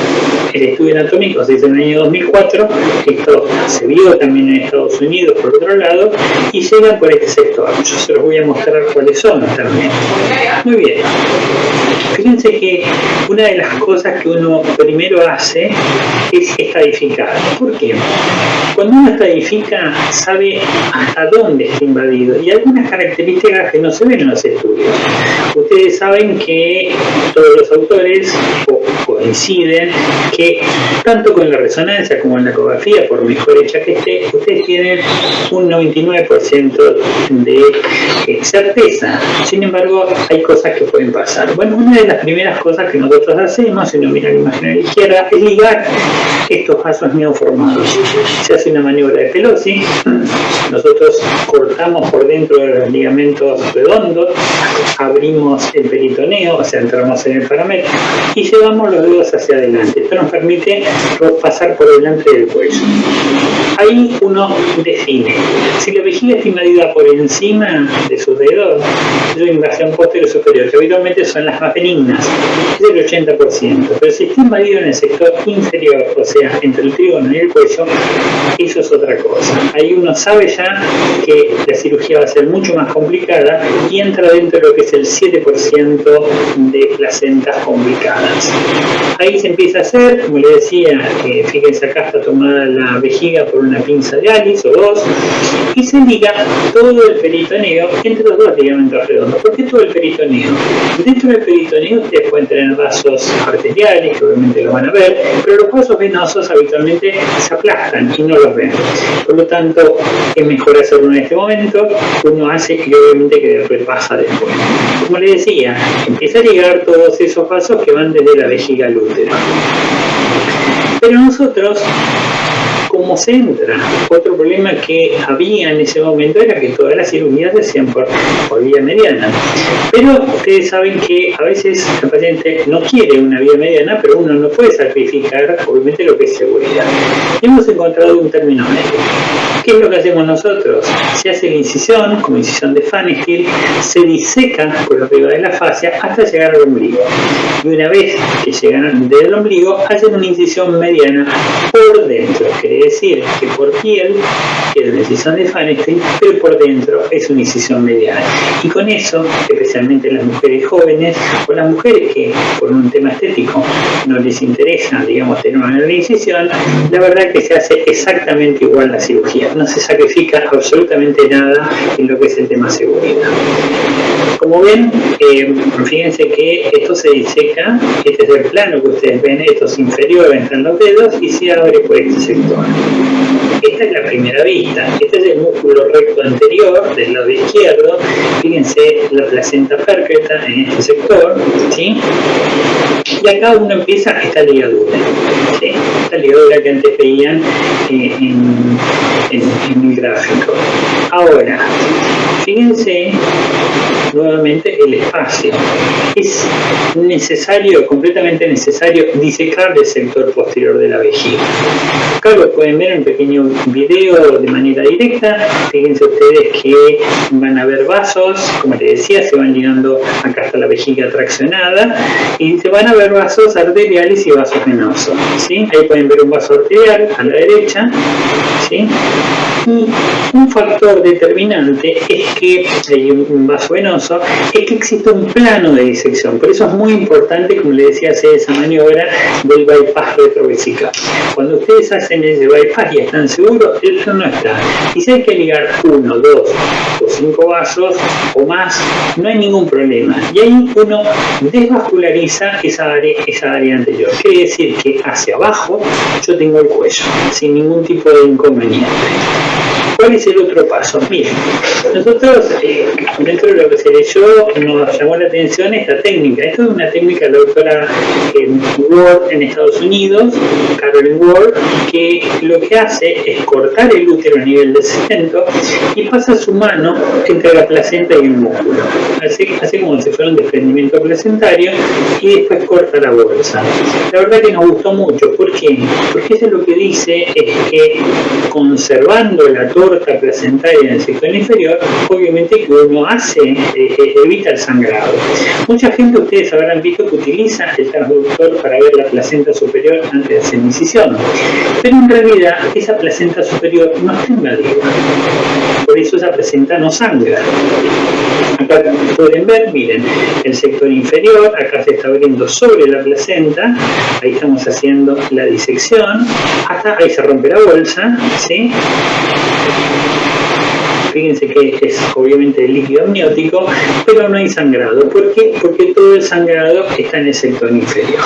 el estudio anatómico se hizo en el año 2004, esto se vio también en Estados Unidos por otro lado, y llegan por este sector. Yo se los voy a mostrar cuáles son también. Muy bien. Fíjense que una de las cosas que uno primero hace es estadificar. ¿Por qué? Cuando uno estadifica, sabe hasta dónde está invadido y algunas características que no se ven en los estudios. Ustedes saben que todos los autores coinciden que tanto con la resonancia como en la ecografía, por mejor hecha que esté, ustedes tienen un 99% de certeza. Sin embargo, hay cosas que pueden pasar. Bueno, una de las primeras cosas que nosotros hacemos, si uno mira la imagen a la izquierda, es ligar estos vasos neoformados. Se hace una maniobra de Pelosi, nosotros cortamos por dentro de los ligamentos redondos, abrimos el peritoneo, o sea, entramos en el parámetro y llevamos los dedos hacia adelante. Esto nos permite pasar por delante del cuello. Ahí uno define. Si la vejiga está invadida por encima de sus dedos, es una invasión posterior superior, que habitualmente son las más benignas, del 80%. Pero si está invadido en el sector inferior, o sea, entre el trígono y el cuello, eso es otra cosa. Ahí uno sabe ya que la cirugía va a ser mucho más complicada y entra dentro de lo que es el 7% de placentas complicadas. Ahí se empieza a hacer, como les decía, fíjense acá está tomada la vejiga por una pinza de Alice o dos, y se liga todo el peritoneo entre los dos ligamentos redondos. ¿Por qué todo el peritoneo? Dentro del peritoneo ustedes pueden tener vasos arteriales, que obviamente lo van a ver, pero los vasos venosos habitualmente se aplastan y no los ven. Por lo tanto, es mejor hacerlo en este momento, uno hace y obviamente que después pasa después. Como les decía, empieza a ligar todos esos vasos que van desde la vejiga al útero. Pero nosotros, ¿cómo se entra? Otro problema que había en ese momento era que todas las cirugías se hacían por vía mediana. Pero ustedes saben que a veces el paciente no quiere una vía mediana, pero uno no puede sacrificar, obviamente, lo que es seguridad. Hemos encontrado un término medio. ¿Qué es lo que hacemos nosotros? Se hace la incisión, como incisión de Pfannstiel, se diseca por arriba de la fascia hasta llegar al ombligo. Y una vez que llegan del ombligo, hacen una incisión mediana por dentro. Quiere decir que por piel queda una incisión de Pfannstiel, pero por dentro es una incisión mediana. Y con eso, especialmente las mujeres jóvenes o las mujeres que por un tema estético no les interesa, digamos, tener una incisión, la verdad que se hace exactamente igual la cirugía. No se sacrifica absolutamente nada en lo que es el tema seguridad. Como ven, fíjense que esto se diseca, este es el plano que ustedes ven, esto es inferior, entran los dedos y se abre por este sector. Esta es la primera vista, este es el músculo recto anterior del lado izquierdo, fíjense la placenta pércreta en este sector, ¿sí? Y acá uno empieza esta ligadura, ¿sí? Esta ligadura que antes veían en el gráfico. Ahora, fíjense nuevamente el espacio. Es necesario, completamente necesario, disecar el sector posterior de la vejiga. Acá lo pueden ver en un pequeño video de manera directa. Fíjense ustedes que van a ver vasos, como les decía, se van llegando acá hasta la vejiga traccionada y se van a ver vasos arteriales y vasos venosos, ¿sí? Ahí pueden ver un vaso arterial a la derecha, ¿sí? Y un factor determinante es que hay un vaso venoso, es que existe un plano de disección. Por eso es muy importante, como les decía, hacer esa maniobra del bypass retrovesical. Cuando ustedes hacen ese bypass y están seguros, eso no está. Y si hay que ligar 1, 2 o 5 vasos o más, no hay ningún problema. Y ahí uno desvasculariza esa área anterior. Quiere decir que hacia abajo yo tengo el cuello, sin ningún tipo de inconveniente. ¿Cuál es el otro paso? Miren, nosotros dentro de lo que se leyó nos llamó la atención esta técnica. Esto es una técnica de la doctora Ward en Estados Unidos, Carolyn Ward, que lo que hace es cortar el útero a nivel del centro y pasa su mano entre la placenta y el músculo. Hace como si fuera un desprendimiento placentario y después corta la bolsa. La verdad que nos gustó mucho. ¿Por qué? Porque eso lo que dice es que conservando la torta placentaria en el sector inferior, obviamente que uno evita el sangrado. Mucha gente, ustedes habrán visto que utiliza el transductor para ver la placenta superior antes de hacer incisión, pero en realidad esa placenta superior no está invadida, por eso esa placenta no sangra. Acá pueden ver, miren, el sector inferior, acá se está abriendo sobre la placenta, ahí estamos haciendo la disección, hasta ahí se rompe la bolsa, ¿sí? Fíjense que es obviamente el líquido amniótico, pero no hay sangrado. ¿Por qué? Porque todo el sangrado está en el sector inferior.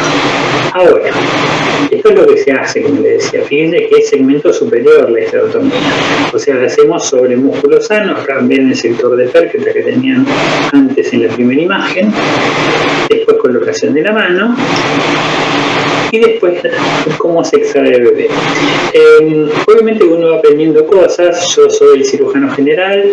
Ahora, esto es lo que se hace, como les decía. Fíjense que es segmento superior la histerotomía. O sea, lo hacemos sobre músculo sano. Acá ven el sector de pérqueta que tenían antes en la primera imagen. Después colocación de la mano. Y después cómo se extrae el bebé. Obviamente uno va aprendiendo cosas. Yo soy cirujano general,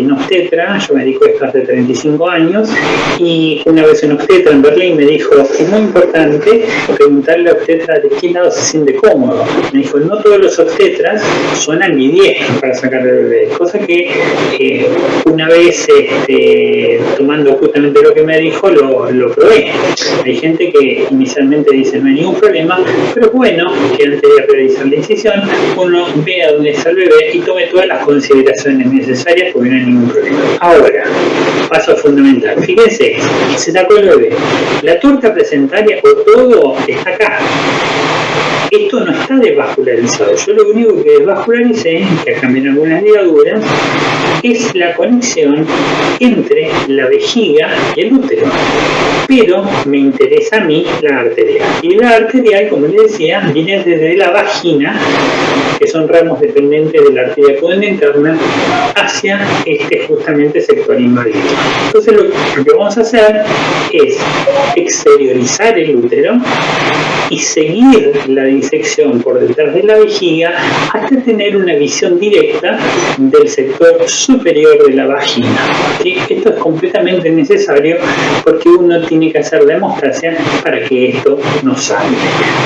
no obstetra, yo me dedico a esto hace 35 años, y una vez un obstetra en Berlín me dijo, es muy importante preguntarle a la obstetra de qué lado se siente cómodo. Me dijo, no todos los obstetras son ambidiestros para sacar el bebé, cosa que una vez tomando justamente lo que me dijo, lo probé. Hay gente que inicialmente dice, no hay ningún problema, pero bueno, que antes de realizar la incisión, uno vea dónde está el bebé y tome todas las consideraciones necesarias porque no hay ningún problema. Ahora, paso fundamental. Fíjense, se sacó el bebé. La torta placentaria o todo está acá. Esto no está desvascularizado. Yo lo único que desvascularicé, que acá ven algunas ligaduras, es la conexión entre la vejiga y el útero. Pero me interesa a mí la arterial. Y la arterial, como les decía, viene desde la vagina, que son ramos dependientes de la arteria pudenda interna, hacia justamente sector invadido. Entonces lo que vamos a hacer es exteriorizar el útero y seguir la disección por detrás de la vejiga hasta tener una visión directa del sector superior de la vagina. ¿Sí? Esto es completamente necesario porque uno tiene que hacer la hemostasia para que esto no salga.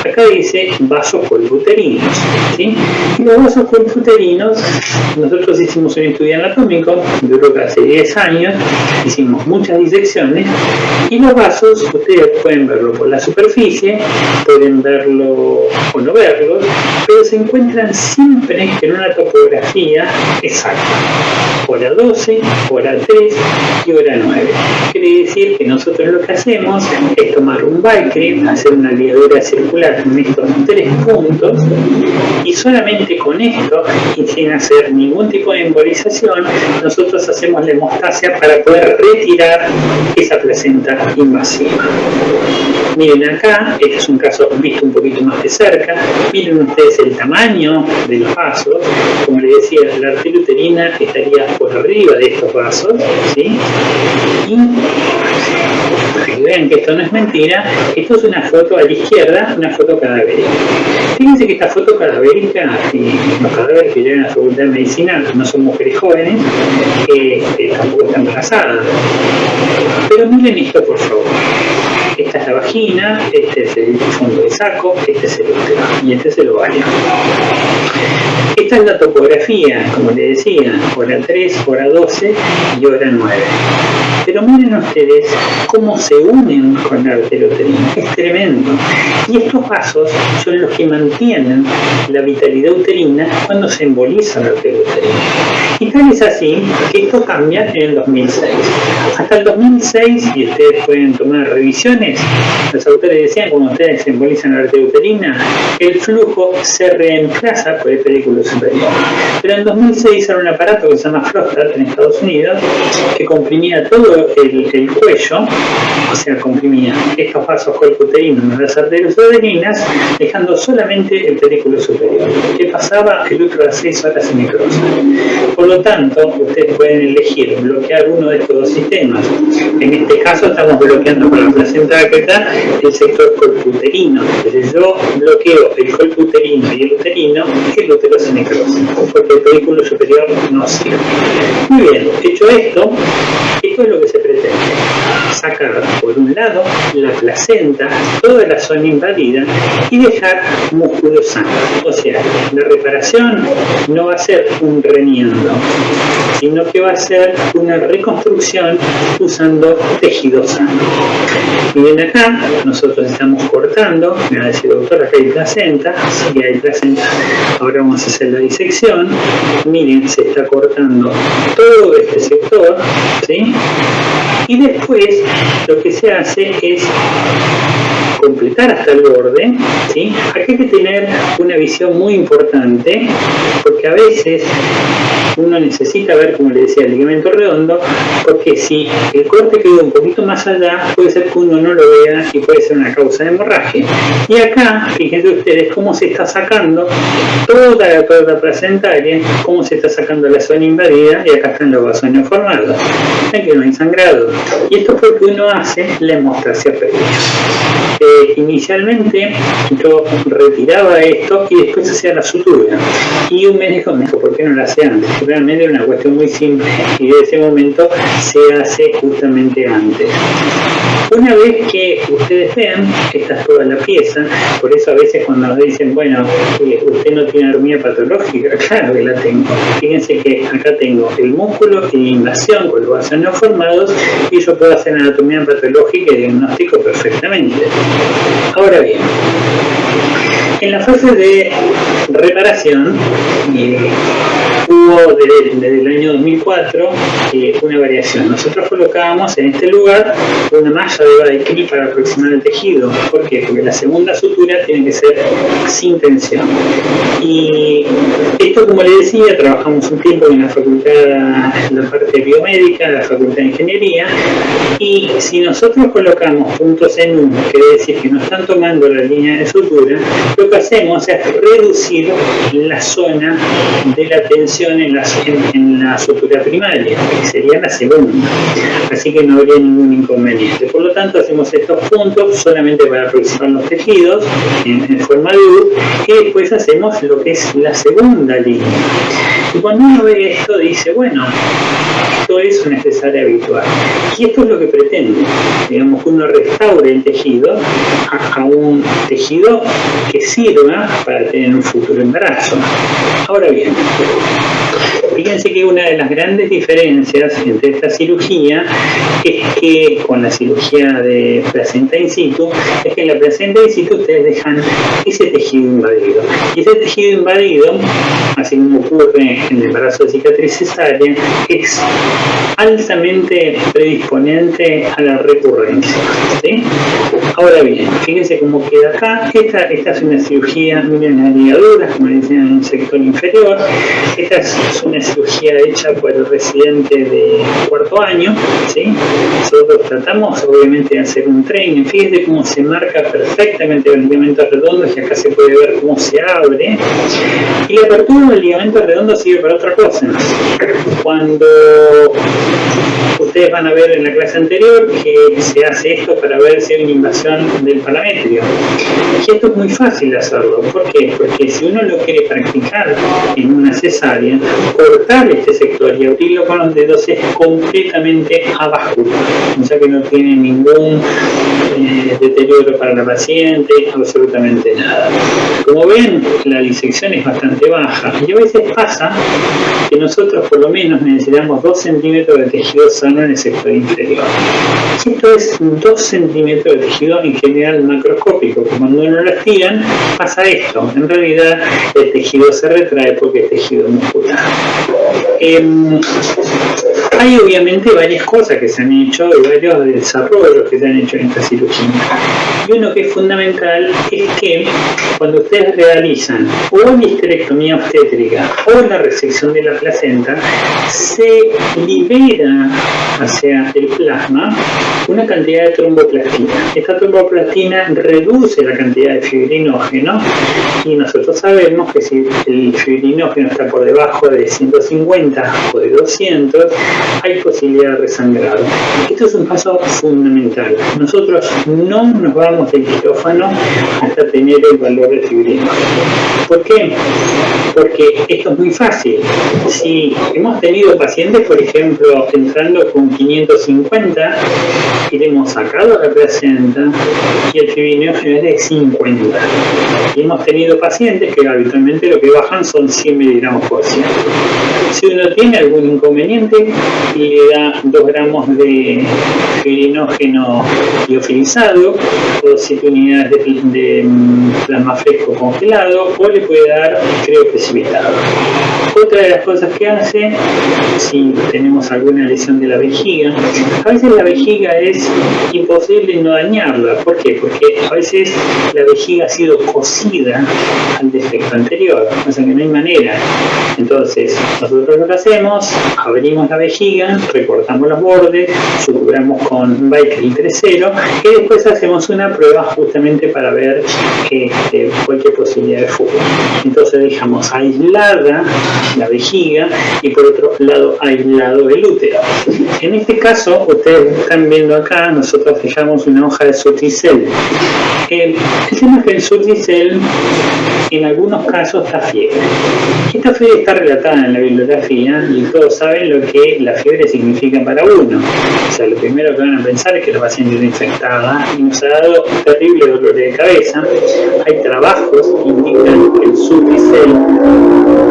Acá dice vasos poliuterinos, ¿sí? Y los vasos poliuterinos, nosotros hicimos un estudio anatómico, duró casi 10 años, hicimos muchas disecciones y los vasos, ustedes pueden verlo por la superficie, pueden verlo o no verlos, pero se encuentran siempre en una topografía exacta. Hora 12, hora 3 y hora 9. Quiere decir que nosotros lo que hacemos es tomar un Bicrep, hacer una ligadura circular en estos 3 puntos y solamente con esto y sin hacer ningún tipo de embolización, nosotros hacemos la hemostasia para poder retirar esa placenta invasiva. Miren acá, este es un caso visto un poquito más de cerca. Miren ustedes el tamaño de los vasos. Como les decía, la arteria uterina estaría por arriba de estos vasos, ¿sí? Y para que vean que esto no es mentira, esto es una foto a la izquierda, una foto cadavérica. Fíjense que esta foto cadavérica, y los cadáveres que llegan a la Facultad de Medicina no son mujeres jóvenes, tampoco están embarazadas. Pero miren esto, por favor. Esta es la vagina, este es el fondo del saco, este es el útero y este es el ovario. Esta es la topografía, como les decía, hora 3, hora 12 y hora 9. Pero miren ustedes cómo se unen con la arteria uterina. Es tremendo. Y estos vasos son los que mantienen la vitalidad uterina cuando se emboliza la arteria uterina. Y tal es así que esto cambia en el 2006. Hasta el 2006, y ustedes pueden tomar revisiones, los autores decían, cuando ustedes embolizan la arteria uterina, el flujo se reemplaza por el pedículo superior. Pero en 2006 era un aparato que se llama Frostat en Estados Unidos, que comprimía todo el cuello, o sea, comprimía estos vasos colpouterinos en las arterias uterinas, dejando solamente el pedículo superior. ¿Qué pasaba? El útero a 6 horas sin necrosis. Por lo tanto, ustedes pueden elegir bloquear uno de estos dos sistemas. En este caso estamos bloqueando con la placenta ácreta el sector colpouterino. Entonces yo bloqueo el colpouterino y el uterino, y el útero se necrosis, porque el pedículo superior no sirve. Muy bien, hecho esto es lo que se pretende. Sacar por un lado la placenta, toda la zona invadida, y dejar músculo sano. O sea, la reparación no va a ser un remiendo, sino que va a ser una reconstrucción usando tejido sano. Y bien acá, nosotros estamos cortando, me va a decir, doctor, acá hay placenta, sí hay placenta, ahora vamos a hacer la disección. Miren, se está cortando todo este sector, ¿sí? Y después lo que se hace es completar hasta el borde, ¿sí? Aquí hay que tener una visión muy importante, porque a veces uno necesita ver, como le decía, el ligamento redondo, porque si el corte quedó un poquito más allá, puede ser que uno no lo vea y puede ser una causa de hemorragia. Y acá, fíjense ustedes cómo se está sacando toda la placentaria, cómo se está sacando la zona invadida, y acá están los vasos neoformados. Ven que no hay sangrado. Y esto es porque uno hace la hemostasia previa. Inicialmente yo retiraba esto y después hacía la sutura. Y un médico me dijo, ¿por qué no lo hace antes? Realmente es una cuestión muy simple y de ese momento se hace justamente antes. Una vez que ustedes vean que esta es toda la pieza, por eso a veces cuando nos dicen, bueno, usted no tiene anemia patológica, claro que la tengo. Fíjense que acá tengo el músculo en invasión con los vasos no formados y yo puedo hacer anatomía patológica y diagnóstico perfectamente. Ahora bien, en la fase de reparación hubo desde el año 2004 una variación. Nosotros colocábamos en este lugar una malla de Badekri para aproximar el tejido. ¿Por qué? Porque la segunda sutura tiene que ser sin tensión. Y esto, como les decía, trabajamos un tiempo en la facultad, en la parte biomédica, la facultad de ingeniería, y si nosotros colocamos puntos en uno, quiere decir que no están tomando la línea de sutura, lo que hacemos es reducir la zona de la tensión en la sutura primaria, que sería la segunda. Así que no habría ningún inconveniente. Por lo tanto, hacemos estos puntos solamente para aproximar los tejidos en forma de U, y después hacemos lo que es la segunda línea. Y cuando uno ve esto, dice, bueno, esto es una cesárea habitual. Y esto es lo que pretende. Digamos que uno restaure el tejido a un tejido que sirva para tener un futuro embarazo. Ahora bien, fíjense que una de las grandes diferencias entre esta cirugía es que con la cirugía de placenta in situ, es que en la placenta in situ ustedes dejan ese tejido invadido. Y ese tejido invadido así como ocurre en el embarazo de cicatriz cesárea, es altamente predisponente a la recurrencia, ¿sí? Ahora bien, fíjense cómo queda acá. Esta es una cirugía, miren las ligaduras, como dicen, en un sector inferior. Esta es una cirugía hecha por el residente de cuarto año, ¿sí? Nosotros tratamos obviamente de hacer un training. Fíjense cómo se marca perfectamente los ligamentos redondos y acá se puede ver cómo se abre. Y la apertura del ligamento redondo sirve para otra cosa. Cuando ustedes van a ver en la clase anterior que se hace esto para ver si hay una invasión del parametrio. Y esto es muy fácil hacerlo. ¿Por qué? Porque si uno lo quiere practicar en una cesárea, cortar este sector y abrirlo con los dedos es completamente avascular. O sea que no tiene ningún deterioro para la paciente, absolutamente nada. Como ven, la disección es bastante baja y a veces pasa que nosotros por lo menos necesitamos 2 centímetros de tejido sano en el sector inferior. Esto es 2 centímetros de tejido en general macroscópico. Cuando uno lo estiran, pasa esto. En realidad el tejido se retrae porque es tejido muscular. Hay obviamente varias cosas que se han hecho y varios desarrollos que se han hecho en esta cirugía. Y uno que es fundamental es que cuando ustedes realizan o la histerectomía obstétrica o la resección de la placenta, se libera hacia el plasma una cantidad de tromboplastina. Esta tromboplastina reduce la cantidad de fibrinógeno y nosotros sabemos que si el fibrinógeno está por debajo de 150 o de 200, hay posibilidad de resangrado. Esto es un paso fundamental. Nosotros no nos vamos del quirófano hasta tener el valor de fibrinógeno. ¿Por qué? Porque esto es muy fácil. Si hemos tenido pacientes, por ejemplo, entrando con 550 y le hemos sacado la placenta y el fibrinógeno es de 50. Y hemos tenido pacientes que habitualmente lo que bajan son 100 miligramos por ciento. Si uno tiene algún inconveniente y le da 2 gramos de fibrinógeno liofilizado o 7 unidades de plasma fresco congelado, o le puede dar creo precipitado. Otra de las cosas que hace, si tenemos alguna lesión de la vejiga, a veces la vejiga es imposible no dañarla. ¿Por qué? Porque a veces la vejiga ha sido cosida al defecto anterior, o sea que no hay manera. Entonces, nosotros lo que hacemos, abrimos la vejiga, recortamos los bordes, suturamos con Bicryl 3.0 y después hacemos una prueba justamente para ver cualquier posibilidad de fuga. Entonces dejamos aislada la vejiga y por otro lado aislado el útero. En este caso, ustedes están viendo acá, nosotros dejamos una hoja de Surticel. El tema es que el Surticel en algunos casos da fiebre. Esta fiebre está relatada en la bibliografía y todos saben lo que la fiebre significa para uno. O sea, lo primero que van a pensar es que la paciente está infectada y nos ha dado terrible dolor de cabeza. Hay trabajos que indican que el Surticel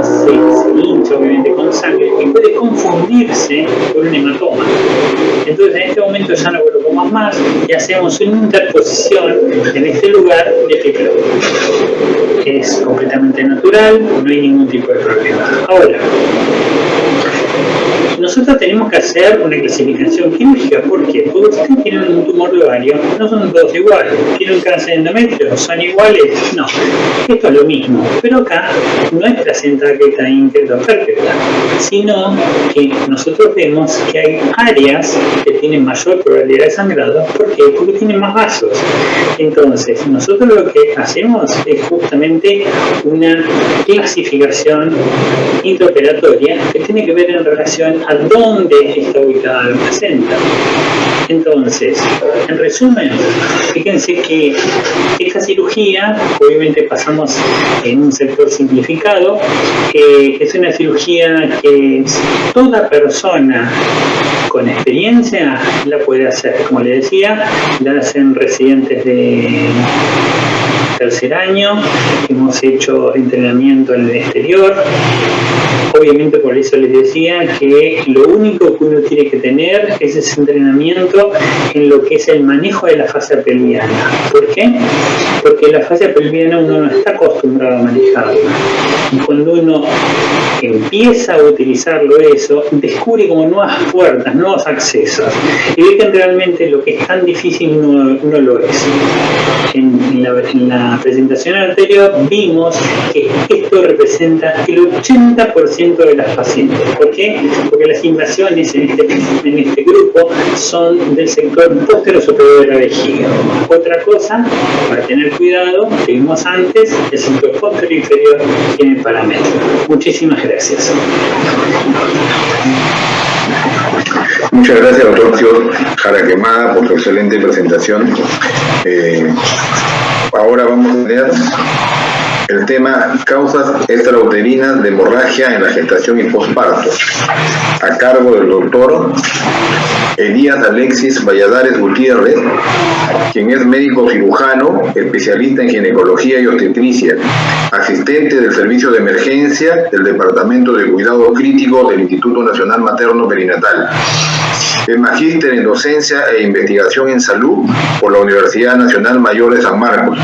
se hincha obviamente con sangre y puede confundirse con un hematoma. Entonces en este momento ya no colocamos más y hacemos una interposición en este lugar de piclo. Es completamente natural, no hay ningún tipo de problema. Ahora, nosotros tenemos que hacer una clasificación quirúrgica. ¿Por qué? Porque ustedes tienen un tumor de ovario, no son todos iguales. ¿Tienen un cáncer de endometrio? ¿Son iguales? No. Esto es lo mismo. Pero acá no es placenta que está perfecta, sino que nosotros vemos que hay áreas que tienen mayor probabilidad de sangrado. ¿Por qué? Porque tienen más vasos. Entonces, nosotros lo que hacemos es justamente una clasificación intraoperatoria que tiene que ver en relación a dónde está ubicada la placenta. Entonces, en resumen, fíjense que esta cirugía, obviamente pasamos en un sector simplificado, es una cirugía que toda persona con experiencia la puede hacer. Como les decía, la hacen residentes de tercer año, hemos hecho entrenamiento en el exterior. Obviamente por eso les decía que lo único que uno tiene que tener es ese entrenamiento en lo que es el manejo de la fascia pelviana. ¿Por qué? Porque la fascia pelviana uno no está acostumbrado a manejarla. Y cuando uno empieza a utilizarlo eso, descubre como nuevas puertas, nuevos accesos, y ve que realmente lo que es tan difícil no lo es. En la presentación anterior vimos que esto representa el 80% de las pacientes. ¿Por qué? Porque las invasiones en este grupo son del sector posterior superior de la vejiga. Otra cosa, para tener cuidado, que vimos antes, el sector posterior inferior tiene parámetros. Muchísimas gracias. Muchas gracias, doctor Macio Jara Quemada, por su excelente presentación. Ahora vamos a leer el tema causas extrauterinas de hemorragia en la gestación y posparto, a cargo del doctor Elías Alexis Valladares Gutiérrez, quien es médico cirujano, especialista en ginecología y obstetricia, asistente del Servicio de Emergencia del Departamento de Cuidados Críticos del Instituto Nacional Materno Perinatal. Es magíster en docencia e investigación en salud por la Universidad Nacional Mayor de San Marcos,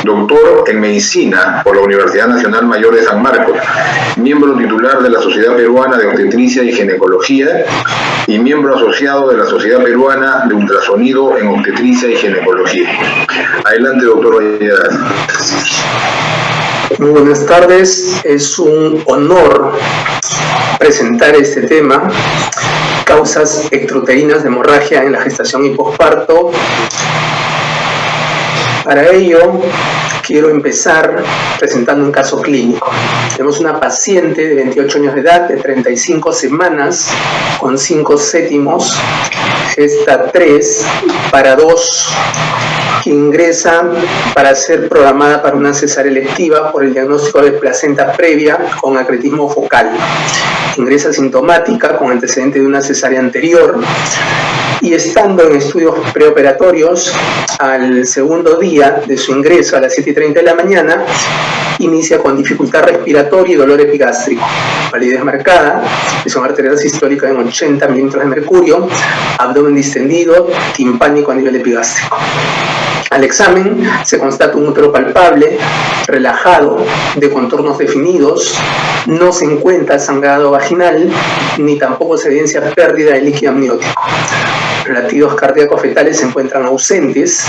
doctor en medicina por la Universidad Nacional Mayor de San Marcos, miembro titular de la Sociedad Peruana de Obstetricia y Ginecología y miembro asociado de la Sociedad Peruana de Ultrasonido en Obstetricia y Ginecología. Adelante, doctor Valladares. Muy buenas tardes, es un honor presentar este tema, causas extrauterinas de hemorragia en la gestación y posparto. Para ello, quiero empezar presentando un caso clínico. Tenemos una paciente de 28 años de edad, de 35 semanas, con 5/7, gesta 3, para 2, que ingresa para ser programada para una cesárea electiva por el diagnóstico de placenta previa con acretismo focal. Ingresa asintomática con antecedente de una cesárea anterior y estando en estudios preoperatorios, al segundo día de su ingreso a las 7:30 de la mañana, inicia con dificultad respiratoria y dolor epigástrico, palidez marcada, presión arterial sistólica en 80 milímetros de mercurio, abdomen distendido, timpánico a nivel epigástrico. Al examen se constata un útero palpable, relajado, de contornos definidos, no se encuentra sangrado vaginal, ni tampoco se evidencia pérdida de líquido amniótico. Los latidos cardíacos fetales se encuentran ausentes,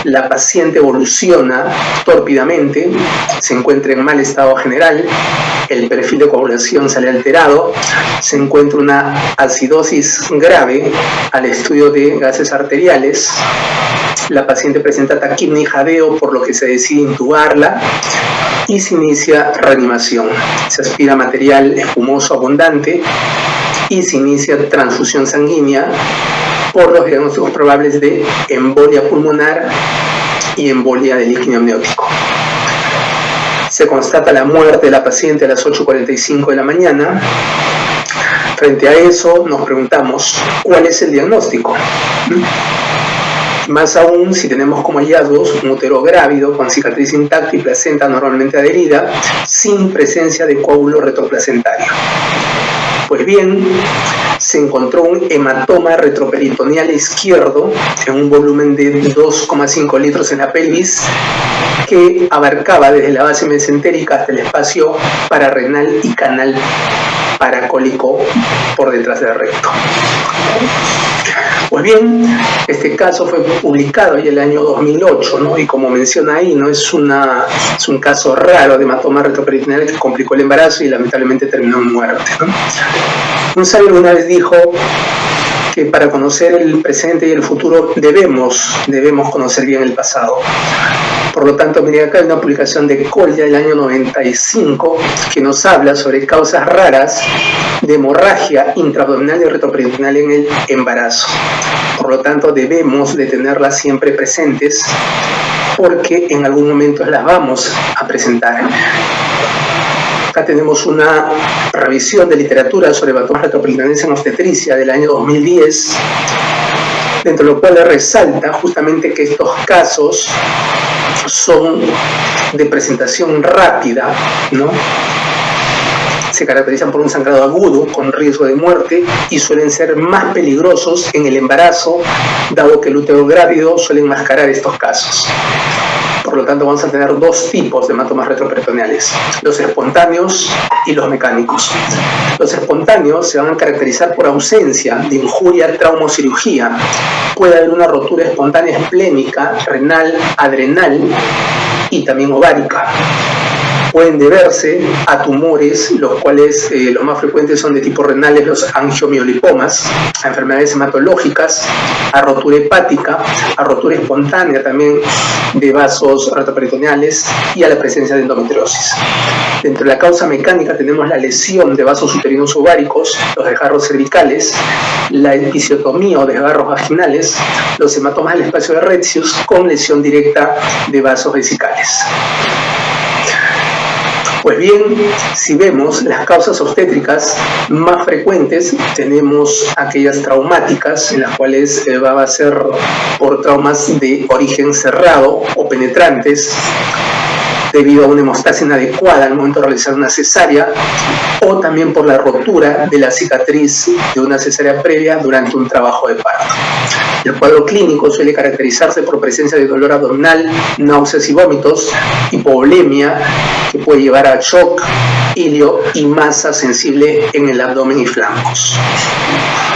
la paciente evoluciona tórpidamente, se encuentra en mal estado general, el perfil de coagulación sale alterado, se encuentra una acidosis grave al estudio de gases arteriales, la paciente presenta taquipnea y jadeo, por lo que se decide intubarla y se inicia reanimación. Se aspira material espumoso abundante y se inicia transfusión sanguínea por los diagnósticos probables de embolia pulmonar y embolia de líquido amniótico. Se constata la muerte de la paciente a las 8:45 de la mañana. Frente a eso nos preguntamos, ¿cuál es el diagnóstico? Más aún si tenemos como hallazgos un útero grávido con cicatriz intacta y placenta normalmente adherida, sin presencia de coágulo retroplacentario. Pues bien, se encontró un hematoma retroperitoneal izquierdo en un volumen de 2,5 litros en la pelvis que abarcaba desde la base mesentérica hasta el espacio pararrenal y canal paracólico por detrás del recto. Pues bien, este caso fue publicado ya el año 2008, ¿no? Y como menciona ahí, ¿no? Es un caso raro de hematoma retroperitoneal que complicó el embarazo y lamentablemente terminó en muerte, ¿no? Un sabio una vez dijo que para conocer el presente y el futuro debemos conocer bien el pasado. Por lo tanto, miren, acá hay una publicación de Colla del año 95 que nos habla sobre causas raras de hemorragia intraabdominal y retroperitoneal en el embarazo. Por lo tanto, debemos de tenerlas siempre presentes porque en algún momento las vamos a presentar. Acá tenemos una revisión de literatura sobre hematomas retroperitoneales en obstetricia del año 2010, dentro de lo cual resalta justamente que estos casos son de presentación rápida, ¿no? Se caracterizan por un sangrado agudo con riesgo de muerte y suelen ser más peligrosos en el embarazo, dado que el útero grávido suele enmascarar estos casos. Por lo tanto, vamos a tener dos tipos de hematomas retroperitoneales, los espontáneos y los mecánicos. Los espontáneos se van a caracterizar por ausencia de injuria, trauma o cirugía. Puede haber una rotura espontánea esplénica, renal, adrenal y también ovárica. Pueden deberse a tumores, los cuales los más frecuentes son de tipo renales, los angiomiolipomas, a enfermedades hematológicas, a rotura hepática, a rotura espontánea también de vasos retroperitoneales y a la presencia de endometriosis. Dentro de la causa mecánica tenemos la lesión de vasos uterinos ováricos, los desgarros cervicales, la episiotomía o desgarros vaginales, los hematomas del espacio de Retzius con lesión directa de vasos vesicales. Pues bien, si vemos las causas obstétricas más frecuentes, tenemos aquellas traumáticas, en las cuales va a ser por traumas de origen cerrado o penetrantes, debido a una hemostasia inadecuada al momento de realizar una cesárea, o también por la rotura de la cicatriz de una cesárea previa durante un trabajo de parto. El cuadro clínico suele caracterizarse por presencia de dolor abdominal, náuseas y vómitos, hipovolemia, que puede llevar a shock, ilio y masa sensible en el abdomen y flancos.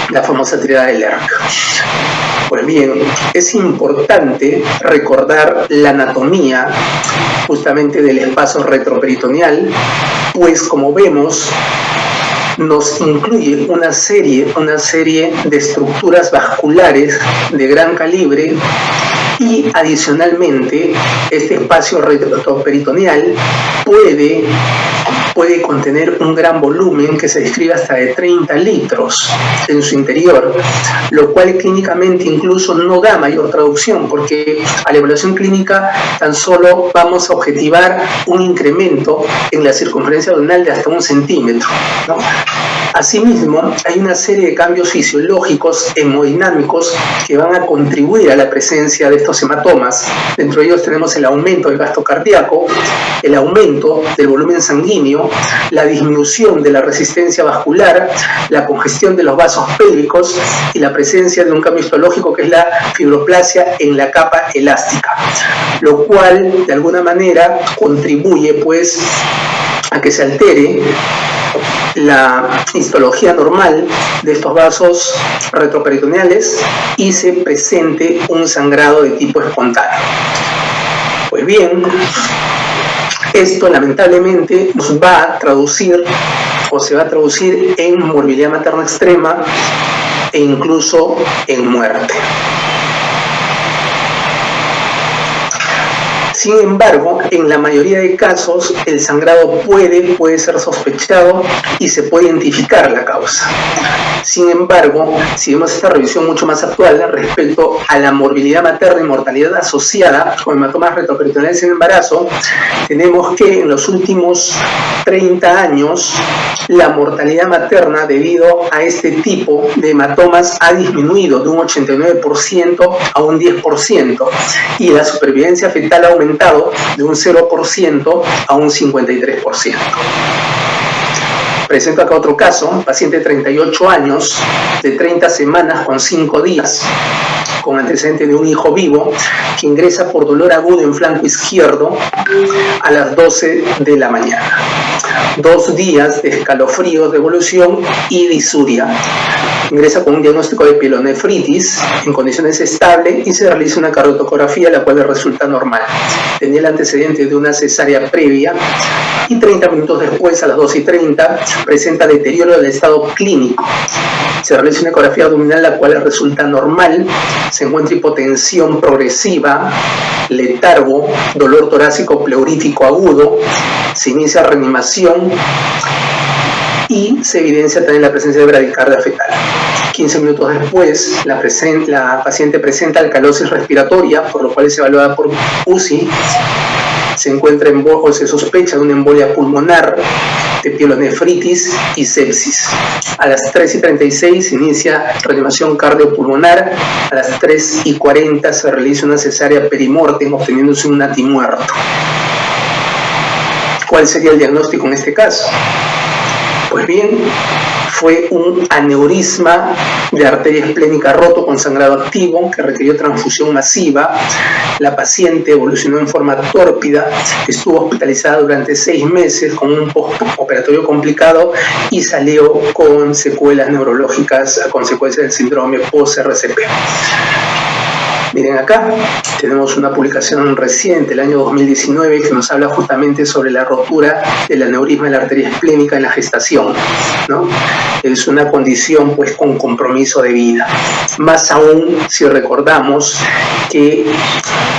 La famosa tríada de Lerck. Pues bien, es importante recordar la anatomía justamente del espacio retroperitoneal, pues como vemos, nos incluye una serie de estructuras vasculares de gran calibre y adicionalmente este espacio retroperitoneal puede contener un gran volumen que se describe hasta de 30 litros en su interior, lo cual clínicamente incluso no da mayor traducción, porque a la evaluación clínica tan solo vamos a objetivar un incremento en la circunferencia abdominal de hasta 1 centímetro, ¿no? Asimismo, hay una serie de cambios fisiológicos hemodinámicos que van a contribuir a la presencia de estos hematomas. Dentro de ellos tenemos el aumento del gasto cardíaco, el aumento del volumen sanguíneo, la disminución de la resistencia vascular, la congestión de los vasos pélvicos y la presencia de un cambio histológico que es la fibroplasia en la capa elástica, lo cual de alguna manera contribuye pues a que se altere la histología normal de estos vasos retroperitoneales y se presente un sangrado de tipo espontáneo. Pues bien, esto lamentablemente nos va a traducir o se va a traducir en morbilidad materna extrema e incluso en muerte. Sin embargo, en la mayoría de casos, el sangrado puede ser sospechado y se puede identificar la causa. Sin embargo, si vemos esta revisión mucho más actual respecto a la morbilidad materna y mortalidad asociada con hematomas retroperitoneales en embarazo, tenemos que en los últimos 30 años la mortalidad materna debido a este tipo de hematomas ha disminuido de un 89% a un 10% y la supervivencia fetal ha aumentado de un 0% a un 53%. Presento acá otro caso, un paciente de 38 años, de 30 semanas con 5 días, con antecedente de un hijo vivo, que ingresa por dolor agudo en flanco izquierdo a las 12 de la mañana. 2 días de escalofríos, de evolución y disuria. Ingresa con un diagnóstico de pielonefritis en condiciones estables y se realiza una cardiotocografía, la cual le resulta normal. Tenía el antecedente de una cesárea previa y 30 minutos después, a las 2:30, presenta deterioro del estado clínico. Se realiza una ecografía abdominal, la cual le resulta normal. Se encuentra hipotensión progresiva, letargo, dolor torácico pleurítico agudo. Se inicia reanimación y se evidencia también la presencia de bradicardia fetal. 15 minutos después, la paciente presenta alcalosis respiratoria, por lo cual es evaluada por UCI. Se encuentra o se sospecha de una embolia pulmonar, de pielonefritis y sepsis. A las 3:36 se inicia reanimación cardiopulmonar. A las 3:40 se realiza una cesárea perimortem, obteniéndose un natimuerto. ¿Cuál sería el diagnóstico en este caso? Pues bien, fue un aneurisma de arteria esplénica roto con sangrado activo que requirió transfusión masiva. La paciente evolucionó en forma tórpida, estuvo hospitalizada durante 6 meses con un postoperatorio complicado y salió con secuelas neurológicas a consecuencia del síndrome post-RCP. Miren acá, tenemos una publicación reciente, el año 2019, que nos habla justamente sobre la rotura del aneurisma de la arteria esplénica en la gestación, ¿no? Es una condición pues con compromiso de vida. Más aún si recordamos que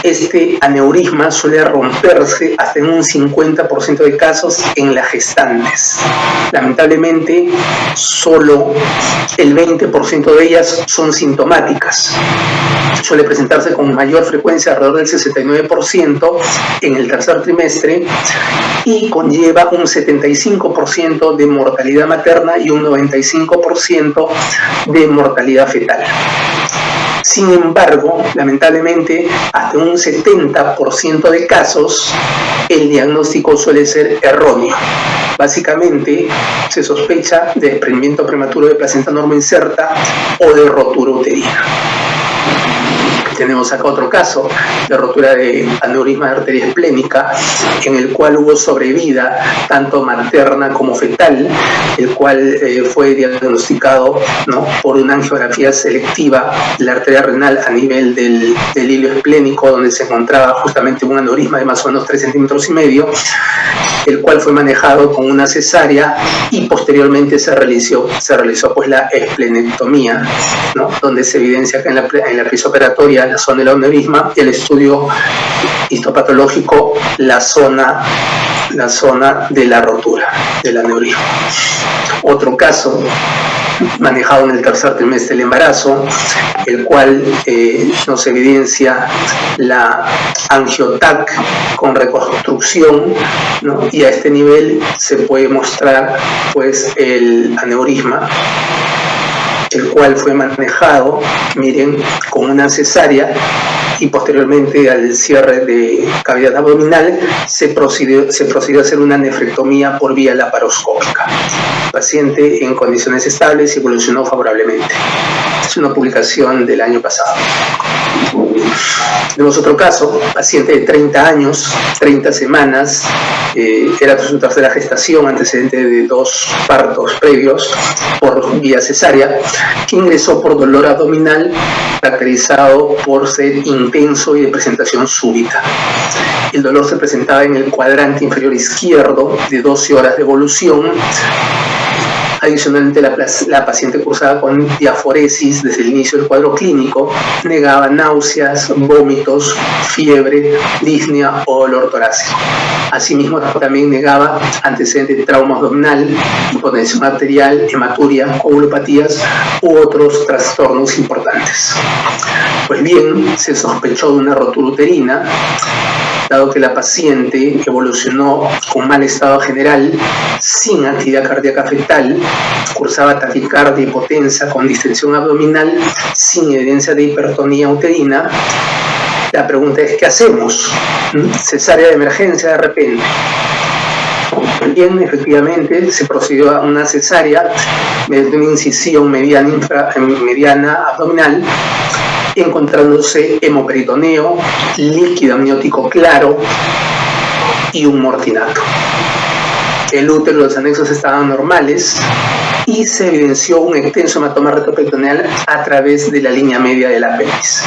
este aneurisma suele romperse hasta en un 50% de casos en las gestantes. Lamentablemente, solo el 20% de ellas son sintomáticas. Suele presentarse con mayor frecuencia, alrededor del 69% en el tercer trimestre, y conlleva un 75% de mortalidad materna y un 95% de mortalidad fetal. Sin embargo, lamentablemente, hasta un 70% de casos, el diagnóstico suele ser erróneo. Básicamente, se sospecha de desprendimiento prematuro de placenta normoinserta o de rotura uterina. Tenemos acá otro caso de rotura de aneurisma de arteria esplénica, en el cual hubo sobrevida tanto materna como fetal, el cual fue diagnosticado, ¿no?, por una angiografía selectiva de la arteria renal a nivel del hilo esplénico, donde se encontraba justamente un aneurisma de más o menos 3,5 centímetros, el cual fue manejado con una cesárea y posteriormente se realizó pues la esplenectomía, ¿no?, donde se evidencia que en la pieza operatoria la zona del aneurisma, y el estudio histopatológico la zona de la rotura del aneurisma. Otro caso manejado en el tercer trimestre del embarazo, el cual nos evidencia la angiotac con reconstrucción, ¿no?, y a este nivel se puede mostrar pues el aneurisma, el cual fue manejado, miren, con una cesárea, y posteriormente al cierre de cavidad abdominal se procedió a hacer una nefrectomía por vía laparoscópica. Paciente en condiciones estables y evolucionó favorablemente. Es una publicación del año pasado. Tenemos otro caso, paciente de 30 años, 30 semanas, era su tercera gestación, antecedente de 2 partos previos por vía cesárea, que ingresó por dolor abdominal caracterizado por ser intenso y de presentación súbita. El dolor se presentaba en el cuadrante inferior izquierdo de 12 horas de evolución. Adicionalmente, la paciente cursaba con diaforesis desde el inicio del cuadro clínico, negaba náuseas, vómitos, fiebre, disnea o dolor torácico. Asimismo, también negaba antecedentes de trauma abdominal, hipotensión arterial, hematuria, coagulopatías u otros trastornos importantes. Pues bien, se sospechó de una rotura uterina, dado que la paciente evolucionó con mal estado general, sin actividad cardíaca fetal, cursaba taquicardia hipotensa con distensión abdominal, sin evidencia de hipertonía uterina. La pregunta es, ¿qué hacemos? ¿Cesárea de emergencia de repente? Bien, efectivamente, se procedió a una cesárea mediante una incisión mediana abdominal, encontrándose hemoperitoneo, líquido amniótico claro y un mortinato. El útero y los anexos estaban normales y se evidenció un extenso hematoma retroperitoneal a través de la línea media del apéndice.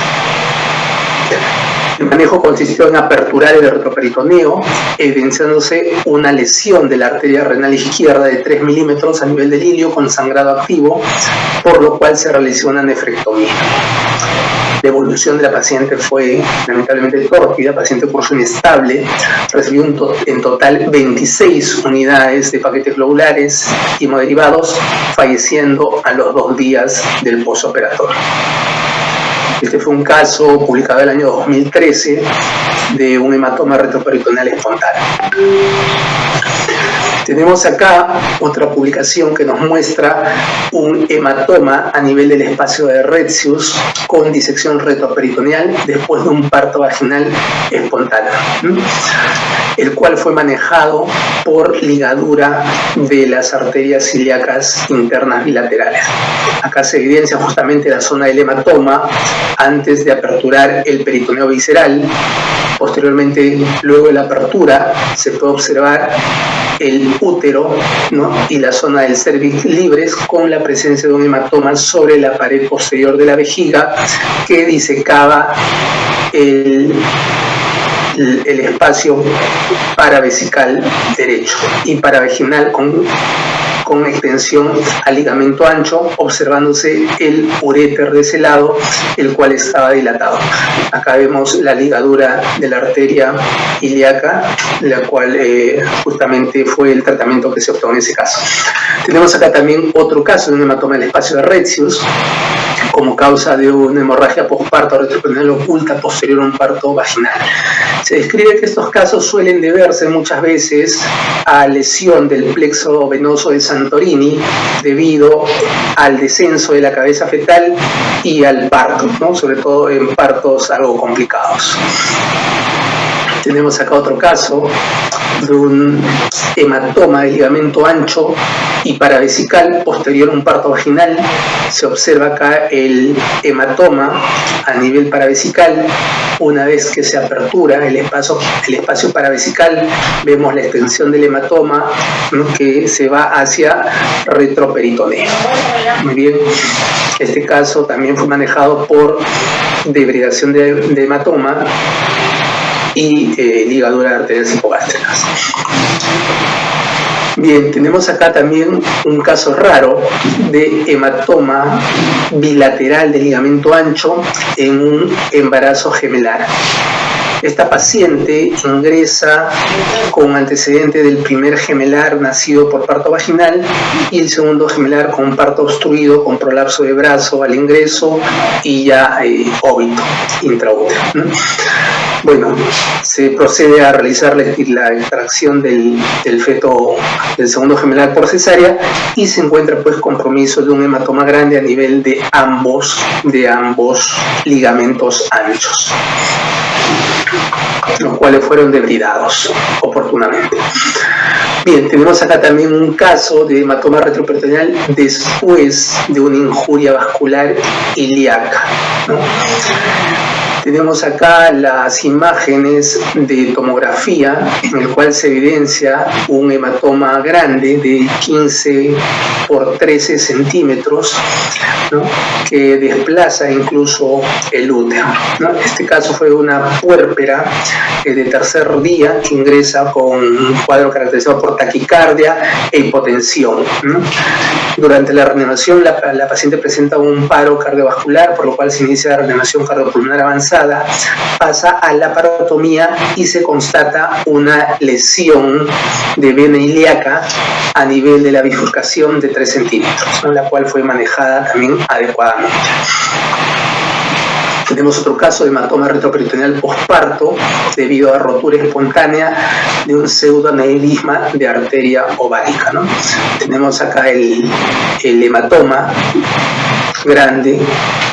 El manejo consistió en aperturar el retroperitoneo, evidenciándose una lesión de la arteria renal izquierda de 3 milímetros a nivel del ilio con sangrado activo, por lo cual se realizó una nefrectomía. La evolución de la paciente fue lamentablemente tórpida, paciente curso inestable, recibió en total 26 unidades de paquetes globulares y hemoderivados, falleciendo a los 2 días del posoperatorio. Este fue un caso publicado el año 2013 de un hematoma retroperitoneal espontáneo. Tenemos acá otra publicación que nos muestra un hematoma a nivel del espacio de Retzius con disección retroperitoneal después de un parto vaginal espontáneo. el cual fue manejado por ligadura de las arterias ilíacas internas bilaterales. Acá se evidencia justamente la zona del hematoma antes de aperturar el peritoneo visceral. Posteriormente, luego de la apertura, se puede observar el útero, ¿no?, y la zona del cervix libres con la presencia de un hematoma sobre la pared posterior de la vejiga que disecaba el espacio paravesical derecho y paravaginal con extensión al ligamento ancho, observándose el uréter de ese lado, el cual estaba dilatado. Acá vemos la ligadura de la arteria ilíaca, la cual justamente fue el tratamiento que se optó en ese caso. Tenemos acá también otro caso de un hematoma del espacio de Retzius, como causa de una hemorragia posparto retroperitoneal oculta posterior a un parto vaginal. Se describe que estos casos suelen deberse muchas veces a lesión del plexo venoso de Santorini debido al descenso de la cabeza fetal y al parto, ¿no?, sobre todo en partos algo complicados. Tenemos acá otro caso de un hematoma de ligamento ancho y paravesical posterior a un parto vaginal. Se observa acá el hematoma a nivel paravesical. Una vez que se apertura el espacio paravesical, vemos la extensión del hematoma, ¿no?, que se va hacia retroperitoneo. Muy bien, este caso también fue manejado por debridación de hematoma y ligadura de arterias hipogástricas. Bien, tenemos acá también un caso raro de hematoma bilateral de ligamento ancho en un embarazo gemelar. Esta paciente ingresa con antecedente del primer gemelar nacido por parto vaginal y el segundo gemelar con parto obstruido, con prolapso de brazo al ingreso y ya óbito intraútero, ¿no? Bueno, se procede a realizar la extracción del feto del segundo gemelar por cesárea y se encuentra pues compromiso de un hematoma grande a nivel de ambos ligamentos anchos, los cuales fueron debridados oportunamente. Bien, tenemos acá también un caso de hematoma retroperitoneal después de una injuria vascular ilíaca, ¿no? Tenemos acá las imágenes de tomografía en el cual se evidencia un hematoma grande de 15 por 13 centímetros, ¿no?, que desplaza incluso el útero, ¿no? Este caso fue una puérpera de tercer día que ingresa con un cuadro caracterizado por taquicardia e hipotensión, ¿no? Durante la reanimación la paciente presenta un paro cardiovascular, por lo cual se inicia la reanimación cardiopulmonar avanzada, pasa a la parotomía y se constata una lesión de vena ilíaca a nivel de la bifurcación de 3 centímetros, ¿no?, la cual fue manejada también adecuadamente. Tenemos otro caso de hematoma retroperitoneal posparto debido a rotura espontánea de un pseudoaneurisma de arteria ovárica, ¿no? Tenemos acá el hematoma grande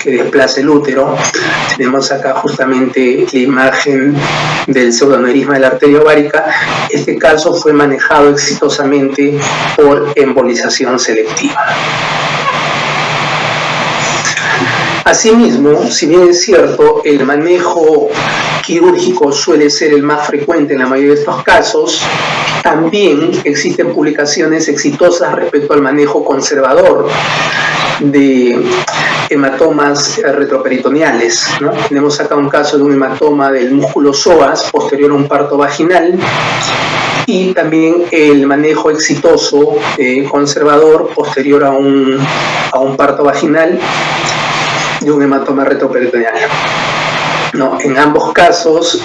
que desplaza el útero. Tenemos acá justamente la imagen del pseudoaneurisma de la arteria ovárica. Este caso fue manejado exitosamente por embolización selectiva. Asimismo, si bien es cierto, el manejo quirúrgico suele ser el más frecuente en la mayoría de estos casos, también existen publicaciones exitosas respecto al manejo conservador de hematomas retroperitoneales, ¿no? Tenemos acá un caso de un hematoma del músculo psoas posterior a un parto vaginal y también el manejo exitoso conservador posterior a un parto vaginal de un hematoma retroperitoneal. No, en ambos casos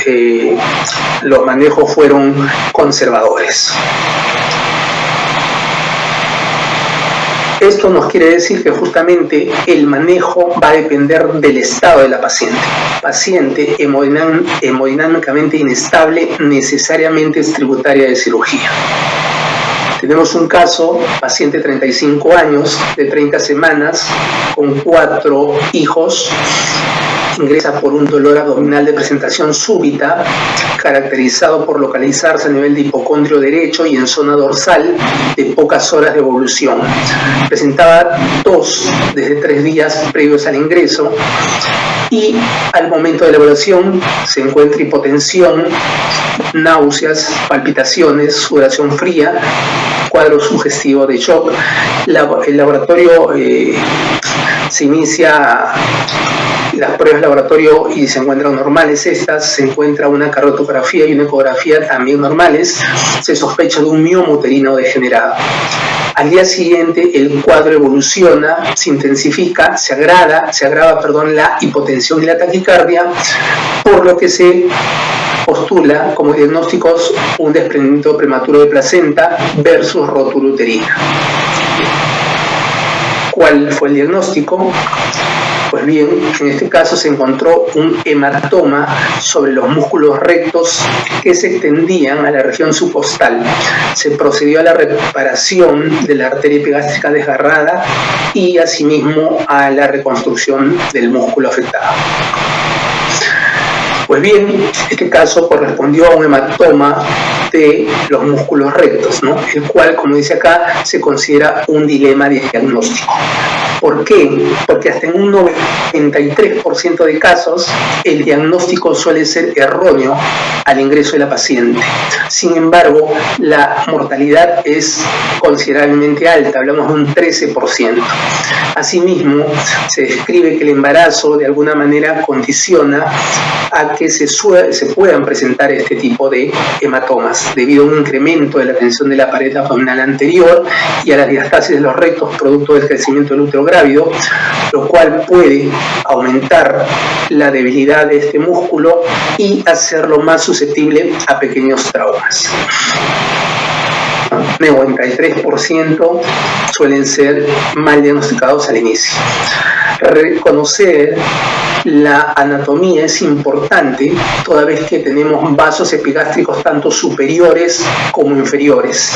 los manejos fueron conservadores. Esto nos quiere decir que justamente el manejo va a depender del estado de la paciente. Paciente hemodinámicamente inestable, necesariamente es tributaria de cirugía. Tenemos un caso, paciente de 35 años, de 30 semanas, con 4 hijos, ingresa por un dolor abdominal de presentación súbita, caracterizado por localizarse a nivel de hipocondrio derecho y en zona dorsal de pocas horas de evolución. Presentaba tos desde 3 días previos al ingreso y al momento de la evaluación se encuentra hipotensión, náuseas, palpitaciones, sudoración fría, cuadro sugestivo de shock. El laboratorio se inicia las pruebas de laboratorio y se encuentran normales estas, se encuentra una cardiografía y una ecografía también normales, se sospecha de un mioma uterino degenerado. Al día siguiente el cuadro evoluciona, se intensifica, se agrava la hipotensión y la taquicardia, por lo que se postula como diagnósticos un desprendimiento prematuro de placenta versus rótula uterina. ¿Cuál fue el diagnóstico? Pues bien, en este caso se encontró un hematoma sobre los músculos rectos que se extendían a la región subcostal. Se procedió a la reparación de la arteria epigástrica desgarrada y asimismo a la reconstrucción del músculo afectado. Pues bien, este caso correspondió a un hematoma de los músculos rectos, ¿no? El cual, como dice acá, se considera un dilema diagnóstico. ¿Por qué? Porque hasta en un 93% de casos el diagnóstico suele ser erróneo al ingreso de la paciente. Sin embargo, la mortalidad es considerablemente alta, hablamos de un 13%. Asimismo, se describe que el embarazo de alguna manera condiciona a que se puedan presentar este tipo de hematomas debido a un incremento de la tensión de la pared abdominal anterior y a la diastasis de los rectos producto del crecimiento del útero grávido, lo cual puede aumentar la debilidad de este músculo y hacerlo más susceptible a pequeños traumas. 93% suelen ser mal diagnosticados al inicio. Reconocer la anatomía es importante toda vez que tenemos vasos epigástricos tanto superiores como inferiores,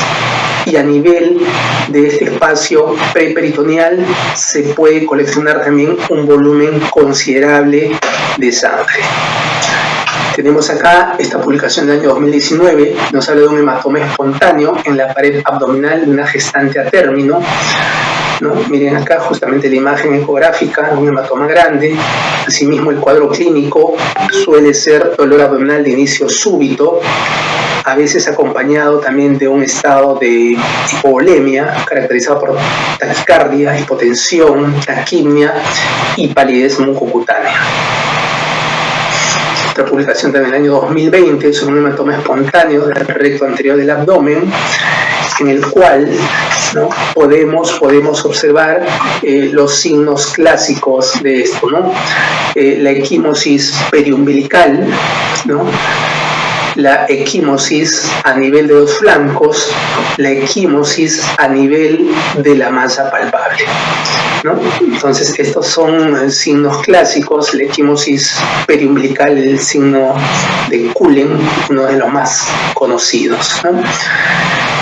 y a nivel de este espacio preperitoneal se puede coleccionar también un volumen considerable de sangre. Tenemos acá esta publicación del año 2019, nos habla de un hematoma espontáneo en la pared abdominal de una gestante a término, ¿no? Miren acá justamente la imagen ecográfica, un hematoma grande. Asimismo, el cuadro clínico suele ser dolor abdominal de inicio súbito, a veces acompañado también de un estado de hipovolemia, caracterizado por taquicardia, hipotensión, taquimia y palidez mucocutánea. Otra publicación también del año 2020 sobre un hematoma espontáneo del recto anterior del abdomen, en el cual, ¿no?, podemos observar los signos clásicos de esto, ¿no? La equimosis periumbilical, ¿no?, la equimosis a nivel de los flancos, la equimosis a nivel de la masa palpable, ¿no? Entonces estos son signos clásicos. La equimosis periumbilical, el signo de Cullen, uno de los más conocidos, ¿no?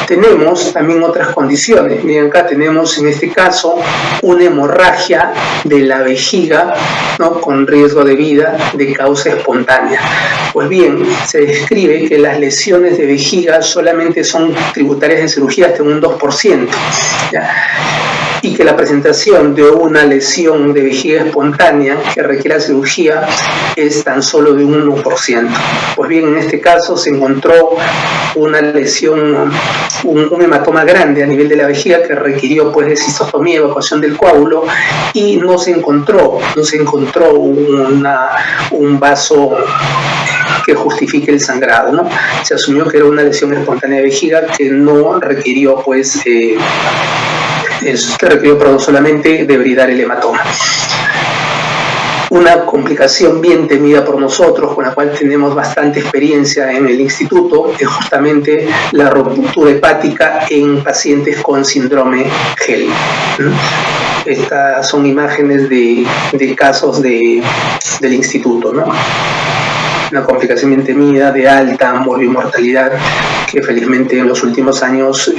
Tenemos también otras condiciones. Miren, acá tenemos en este caso una hemorragia de la vejiga, ¿no?, con riesgo de vida de causa espontánea. Pues bien, se describe que las lesiones de vejiga solamente son tributarias de cirugía hasta un 2%, ¿ya?, y que la presentación de una lesión de vejiga espontánea que requiera cirugía es tan solo de un 1%. Pues bien, en este caso se encontró una lesión, un hematoma grande a nivel de la vejiga que requirió pues de cistostomía, evacuación del coágulo, y no se encontró un vaso que justifique el sangrado, ¿no? Se asumió que era una lesión espontánea de vejiga que no requirió solamente debridar el hematoma. Una complicación bien temida por nosotros, con la cual tenemos bastante experiencia en el instituto, es justamente la ruptura hepática en pacientes con síndrome GEL. Estas son imágenes de casos del instituto, ¿no? una complicación bien temida de alta morbimortalidad que felizmente en los últimos años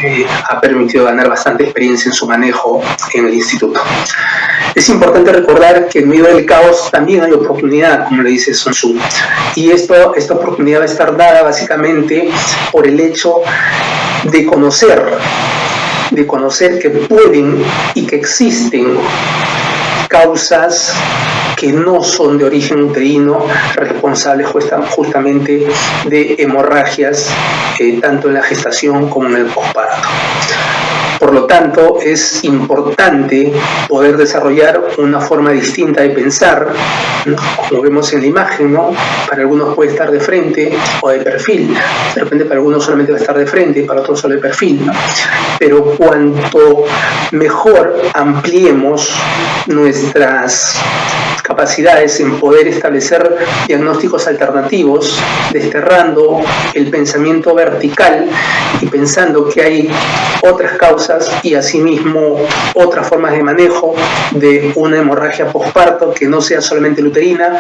ha permitido ganar bastante experiencia en su manejo en el instituto. Es importante recordar que en medio del caos también hay oportunidad, como le dice Sun Tzu, y esta oportunidad va a estar dada básicamente por el hecho de conocer que pueden y que existen causas que no son de origen uterino responsables justamente de hemorragias tanto en la gestación como en el posparto. Por lo tanto, es importante poder desarrollar una forma distinta de pensar, ¿no? Como vemos en la imagen, ¿no? Para algunos puede estar de frente o de perfil, de repente para algunos solamente va a estar de frente, para otros solo de perfil, ¿no? Pero cuanto mejor ampliemos nuestras capacidades en poder establecer diagnósticos alternativos, desterrando el pensamiento vertical y pensando que hay otras causas y asimismo otras formas de manejo de una hemorragia posparto que no sea solamente luterina,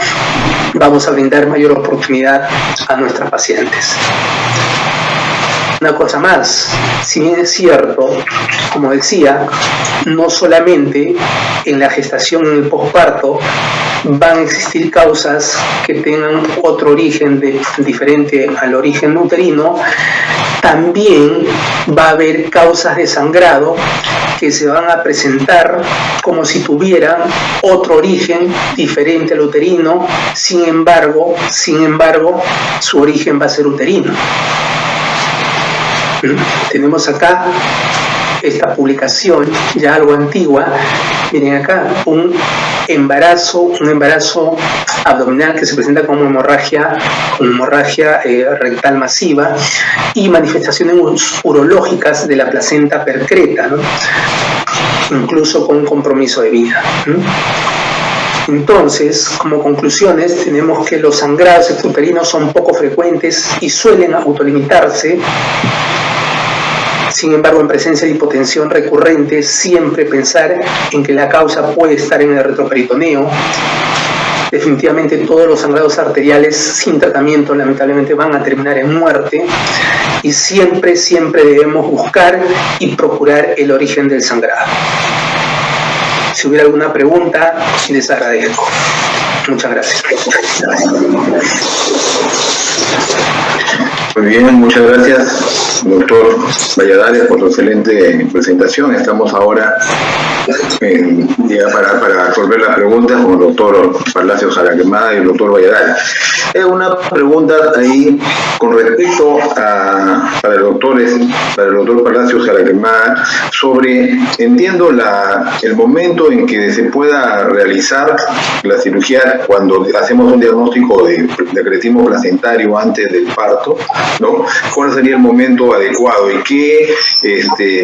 vamos a brindar mayor oportunidad a nuestras pacientes. Una cosa más, si bien es cierto, como decía, no solamente en la gestación y en el posparto van a existir causas que tengan otro origen diferente al origen uterino, también va a haber causas de sangrado que se van a presentar como si tuvieran otro origen diferente al uterino, sin embargo, su origen va a ser uterino. Tenemos acá esta publicación ya algo antigua. Miren acá, un embarazo abdominal que se presenta como hemorragia rectal masiva y manifestaciones urológicas de la placenta percreta, ¿no? Incluso con compromiso de vida, ¿no? Entonces, como conclusiones, tenemos que los sangrados extrauterinos son poco frecuentes y suelen autolimitarse. Sin embargo, en presencia de hipotensión recurrente, siempre pensar en que la causa puede estar en el retroperitoneo. Definitivamente todos los sangrados arteriales sin tratamiento lamentablemente van a terminar en muerte y siempre debemos buscar y procurar el origen del sangrado. Si hubiera alguna pregunta, les agradezco. Muchas gracias. Muy bien, muchas gracias, doctor Valladares, por su excelente presentación. Estamos ahora ya para resolver las preguntas con el doctor Palacios Jaraquemada y el doctor Valladares. Una pregunta ahí con respecto para el doctor Palacios Jaraquemada sobre, entiendo el momento en que se pueda realizar la cirugía cuando hacemos un diagnóstico de acretismo placentario antes del parto, ¿no? ¿Cuál sería el momento adecuado y qué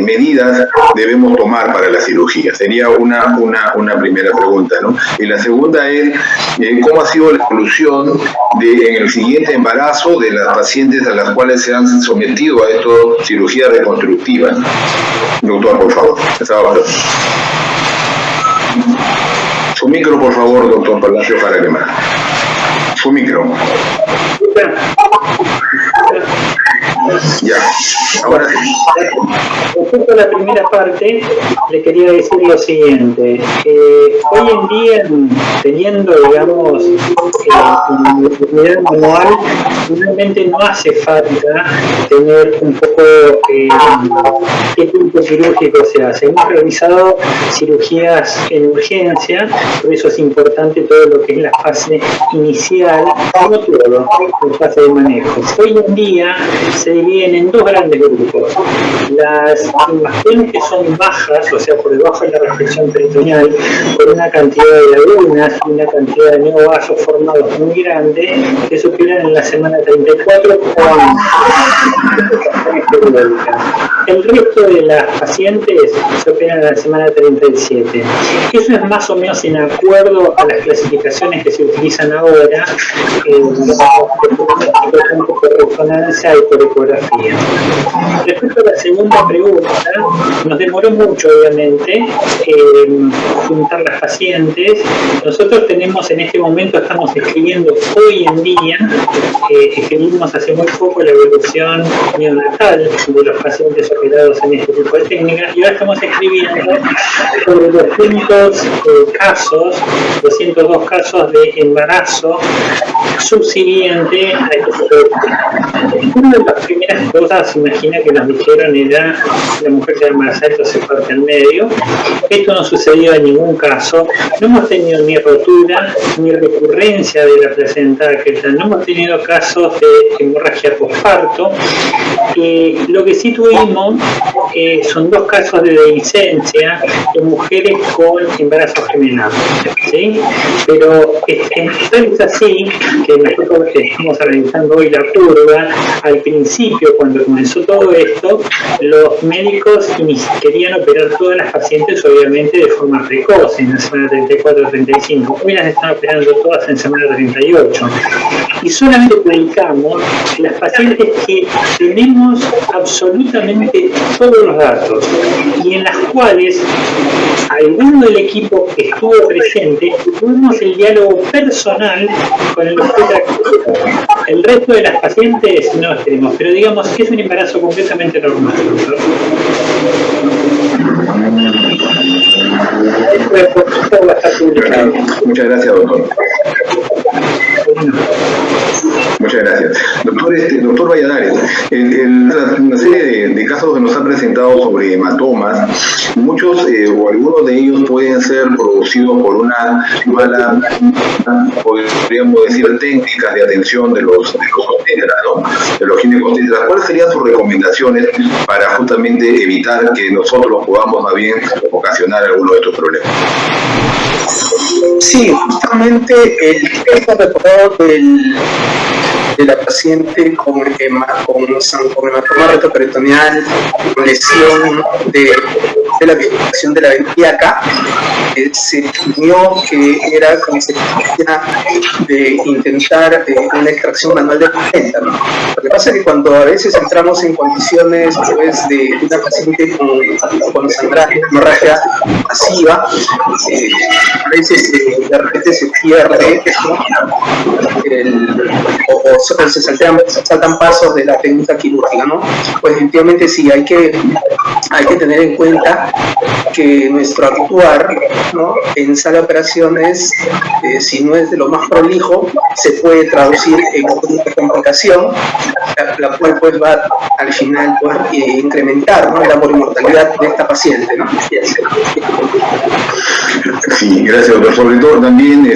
medidas debemos tomar para la cirugía? Sería una primera pregunta, ¿no? Y la segunda es, ¿cómo ha sido la evolución en el siguiente embarazo de las pacientes a las cuales se han sometido a esta cirugía reconstructiva? Doctor, por favor. Su micro, por favor, doctor Palacio Jaraquemada. Su micro. Ya, ahora sí. Respecto a la primera parte, le quería decir lo siguiente. Hoy en día, teniendo, digamos, una unidad manual, realmente no hace falta tener un poco qué tipo quirúrgico se hace. Hemos realizado cirugías en urgencia, por eso es importante todo lo que es la fase inicial, no todo, la fase de manejo. Hoy en día se dividen en dos grandes grupos. Las imágenes que son bajas, o sea, por debajo de la reflexión peritoneal, con una cantidad de lagunas y una cantidad de neovasos formados muy grande, que se operan en la semana 34 con el resto de las pacientes se operan en la semana 37. Eso es más o menos en acuerdo a las clasificaciones que se utilizan ahora, por resonancia y por ecografía. Respecto a la segunda pregunta, nos demoró mucho, obviamente, juntar las pacientes. Nosotros tenemos en este momento, estamos escribiendo hoy en día, escribimos hace muy poco la evolución neonatal de los pacientes operados en este tipo de técnicas, y ahora estamos escribiendo sobre 200 casos, 202 casos de embarazo subsiguiente a este tipo. Una de las primeras cosas, imagina, que nos dijeron era: la mujer se embaraza, esto se parte al medio. Esto no sucedió en ningún caso. No hemos tenido ni rotura ni recurrencia de la placenta aquetal. No hemos tenido casos de hemorragia posparto. Lo que sí tuvimos son 2 casos de dehiscencia de mujeres con embarazo gemelar, ¿sí? Pero es así que nosotros estamos analizando hoy la curva. Al principio, cuando comenzó todo esto, los médicos querían operar todas las pacientes, obviamente de forma precoz, en la semana 34-35. Hoy las están operando todas en semana 38. Y solamente publicamos las pacientes que tenemos absolutamente todos los datos y en las cuales alguno del equipo que estuvo presente tuvimos el diálogo personal con el doctor. El resto de las pacientes no las tenemos, pero digamos que es un embarazo completamente normal, doctor. Muchas gracias, doctor. Muchas gracias. Doctor Valladares, en una serie de casos que nos han presentado sobre hematomas, muchos o algunos de ellos pueden ser producidos por una mala, podríamos decir, técnicas de atención de los obstetras, ¿no? De los ginecobstetras. ¿Cuáles serían sus recomendaciones para justamente evitar que nosotros podamos más bien ocasionar alguno de estos problemas? Sí, justamente el caso reportado de la paciente con hematoma retroperitoneal, con lesión de la vegetación de la vejiga, se definió que era consecuencia de intentar una extracción manual de la placenta, ¿no? Lo que pasa es que cuando a veces entramos en condiciones pues, de una paciente con sangrado, hemorragia masiva, a veces de repente se pierde o se saltan pasos de la técnica quirúrgica, ¿no? Pues efectivamente sí, hay que tener en cuenta que nuestro actuar, ¿no?, en sala de operaciones, si no es de lo más prolijo, se puede traducir en una complicación, la cual pues va al final pues, incrementar, ¿no?, la mortalidad de esta paciente, ¿no? Sí, gracias, doctor. Sobre todo también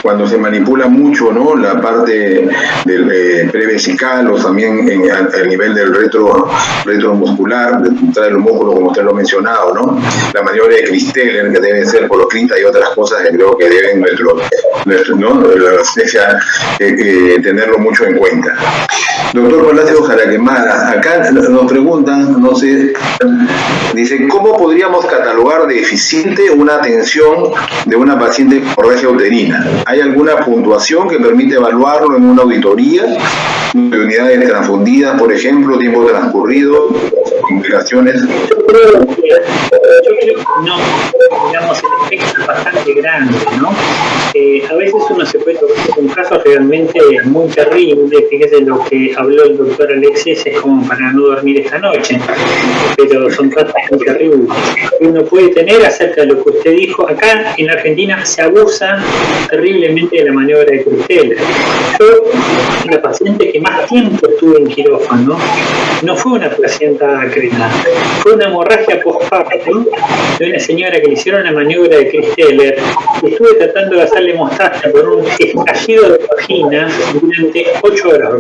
cuando se manipula mucho, ¿no?, la parte del prevesical o también al nivel del retromuscular, detrás del músculo, como usted lo ha mencionado, ¿no? La maniobra de Christeller, que debe ser colocrita, y otras cosas que creo que deben ¿no?, la anestesia tenerlo mucho en cuenta. Doctor Palacio Jaraquemada, acá nos preguntan, no sé, dice, ¿cómo podríamos catalogar de eficiente una atención de una paciente con hemorragia uterina? ¿Hay alguna puntuación que permite evaluarlo en una auditoría? De unidades transfundidas, por ejemplo, tiempo transcurrido, complicaciones. Yo creo que no, digamos, el efecto es bastante grande, ¿no? A veces uno se puede tocar con casos realmente muy terribles. Fíjese lo que habló el doctor Alexis, es como para no dormir esta noche, pero son casos muy terribles que uno puede tener acerca de lo que usted dijo. Acá en Argentina se abusa terriblemente de la maniobra de Christeller. Yo, la paciente que más tiempo estuve en quirófano, no fue una placenta acretada, fue una hemorragia postparto de una señora que le hicieron la maniobra de Christeller y estuve tratando de hacerle mostaza por un estallido de vagina durante 8 horas.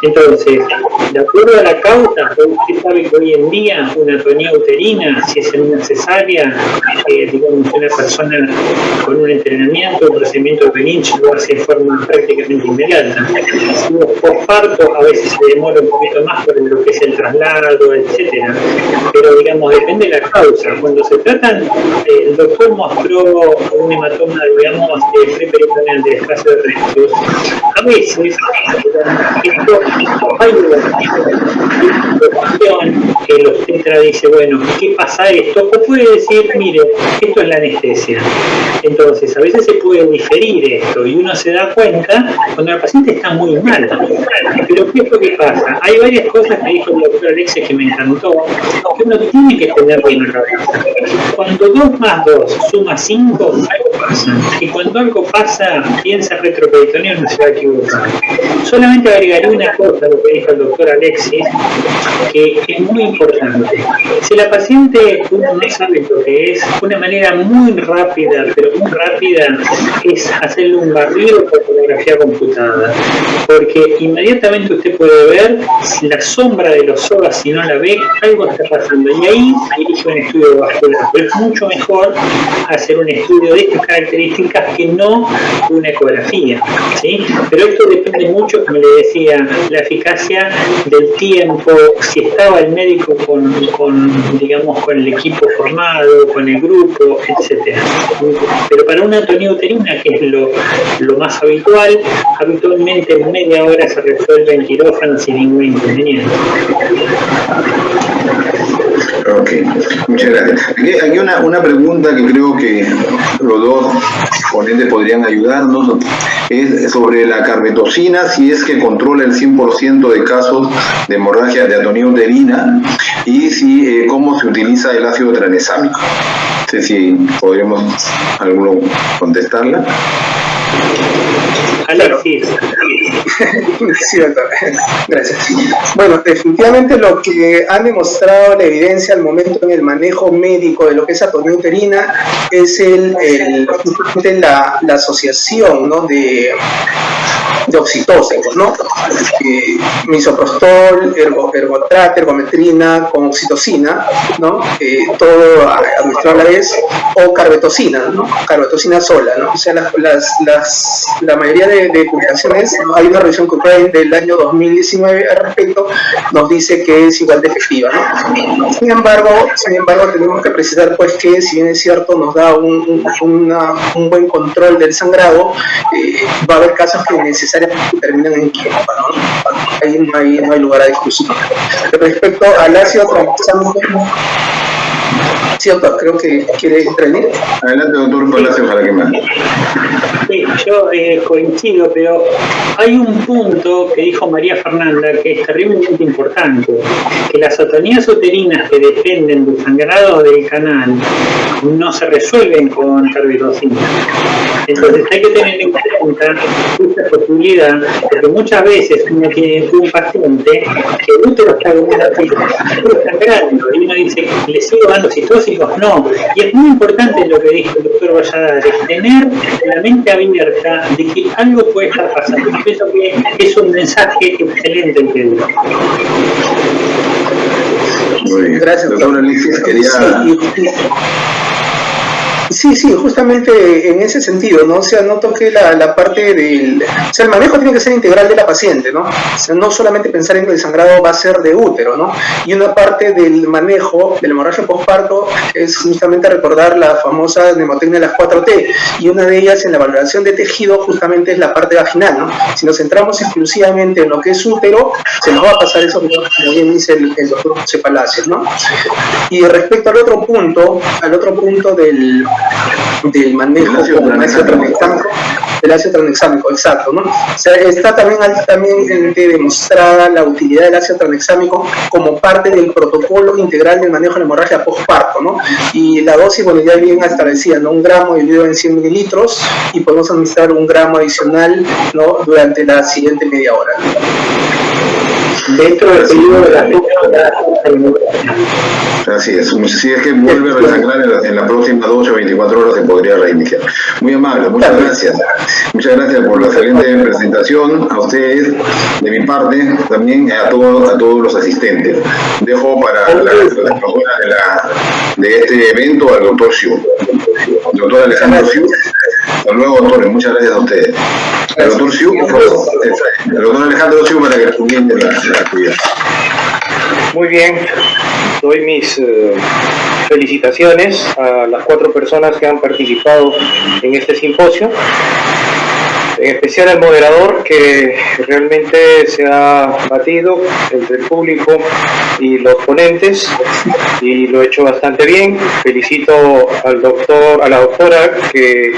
Entonces, de acuerdo a la causa, usted sabe que hoy en día una atonía uterina, si es en una cesárea, digamos, una persona con un entrenamiento, un procedimiento de Lynch lo hace de forma prácticamente inmediata. Si es postparto, a veces se demora un poquito más por lo que es el traslado, etcétera. Pero digamos, depende de la causa. Cuando se tratan, el doctor mostró un hematoma, digamos, preperitoneal del espacio de restos. A veces, esto hay una cuestión que el obstetra dice, bueno, ¿qué pasa esto? O puede decir, mire, esto es la anestesia. Entonces, a veces se puede diferir esto y uno se da cuenta cuando la paciente está muy mal. Pero ¿qué es lo que pasa? Hay varias cosas que dijo el doctor Alexis que me encantó, que uno tiene que tener bien en la cabeza. Cuando 2 más 2 suma 5, algo pasa. Y cuando algo pasa, piensa retroperitoneo, no se va a equivocar. Solamente agregaré una cosa a lo que dijo el doctor Alexis, que es muy importante. Si la paciente uno no sabe lo que es, una manera muy rápida, pero muy rápida, es hacerle un barrido por tomografía computada. Porque inmediatamente usted puede ver la sombra de los psoas, si no la ve, algo está pasando. Y ahí dirige un estudio vascular. Pero es mucho mejor hacer un estudio de estas características que no una ecografía, ¿sí? Pero esto depende mucho, como le decía, la eficacia del tiempo, si estaba el médico digamos, con el equipo formado, con el grupo, etcétera. Pero para una atonía uterina, que es lo más habitual, habitualmente en media hora se resuelve en quirófano sin ningún inconveniente. Ok, muchas gracias. Aquí una pregunta que creo que los dos ponentes podrían ayudarnos, es sobre la carbetocina, si es que controla el 100% de casos de hemorragia de atonía uterina, y si cómo se utiliza el ácido tranexámico. No sé si podríamos alguno contestarla. Alexis. Sí, doctor. Gracias. Bueno, definitivamente lo que han demostrado la evidencia al momento en el manejo médico de lo que es atonía uterina es la asociación, ¿no?, de oxitóxicos, ¿no? Misoprostol, ergotrat, ergometrina con oxitocina, ¿no? Todo administrado a la vez, o carbetocina, ¿no? Carbetocina sola, ¿no? O sea, la mayoría de publicaciones, ¿no? Hay una revisión Cochrane del año 2019 al respecto, nos dice que es igual de efectiva, ¿no? Sin embargo, tenemos que precisar, pues, que si bien es cierto, nos da un buen control del sangrado, va a haber casos que necesariamente terminan en quirófano, ¿no? Ahí no hay lugar a discusión. Respecto al ácido tranexámico, sí, doctor, creo que quiere intervenir. Adelante, doctor Palacio, para que más. Sí, yo coincido, pero hay un punto que dijo María Fernanda que es terriblemente importante, que las atonías uterinas que dependen del sangrado del canal no se resuelven con carbetocina. Entonces hay que tener en cuenta esta posibilidad, porque muchas veces uno tiene un paciente que el útero está sangrando y uno dice, ¿le sigo dando citóxicos? No. Y es muy importante lo que dijo el doctor Valladares, tener la mente abierta de que algo puede estar pasando. Yo pienso que es un mensaje excelente el que dio. Muy bien. Gracias, doctor Alexis. Quería... Sí, justamente en ese sentido, ¿no? O sea, noto que la parte del... O sea, el manejo tiene que ser integral de la paciente, ¿no? O sea, no solamente pensar en que el sangrado va a ser de útero, ¿no? Y una parte del manejo de la hemorragia postparto es justamente recordar la famosa mnemotecnia de las 4T, y una de ellas en la valoración de tejido justamente es la parte vaginal, ¿no? Si nos centramos exclusivamente en lo que es útero, se nos va a pasar eso, como bien dice el doctor José Palacios, ¿no? Y respecto al otro punto del manejo del ácido tranexámico, exacto, ¿no? O sea, está también altamente demostrada la utilidad del ácido tranexámico como parte del protocolo integral del manejo de la hemorragia postparto, ¿no? Y la dosis, bueno, ya bien establecida, ¿no? 1 gramo dividido en 100 mililitros, y podemos administrar 1 gramo adicional, ¿no?, durante la siguiente media hora. Dentro del periodo de la Así es, si es que vuelve a resangrar en la próxima 12 o 24 horas se podría reiniciar. Muy amable, muchas gracias. Muchas gracias por la excelente presentación, a ustedes, de mi parte, también a todos los asistentes. Dejo para la persona de este evento al doctor Xiu. Doctor Alejandro Xiu. Hasta luego, doctores, muchas gracias a ustedes. El doctor Xiu, por favor. El doctor Alejandro Xiu, para que comience la actividad. Muy bien, doy mis felicitaciones a las 4 personas que han participado en este simposio, en especial al moderador, que realmente se ha batido entre el público y los ponentes y lo ha hecho bastante bien. Felicito a la doctora, que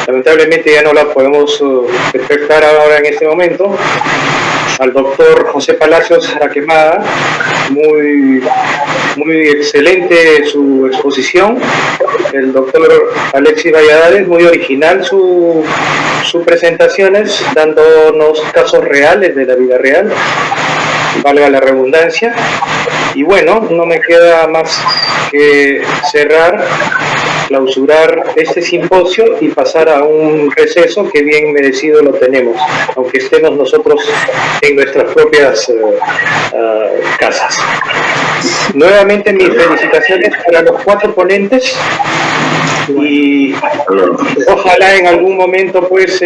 lamentablemente ya no la podemos despertar ahora en este momento, al doctor José Palacios Araquemada, muy excelente su exposición. El doctor Alexis Valladares, muy original sus presentaciones, dándonos casos reales de la vida real, valga la redundancia. Y bueno, no me queda más que clausurar este simposio y pasar a un receso que bien merecido lo tenemos, aunque estemos nosotros en nuestras propias casas. Nuevamente mis felicitaciones para los 4 ponentes y ojalá en algún momento pues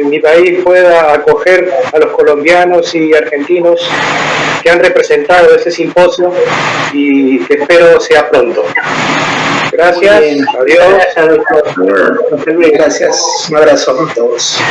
mi país pueda acoger a los colombianos y argentinos que han representado este simposio, y que espero sea pronto. Gracias, adiós. Gracias, un abrazo a todos.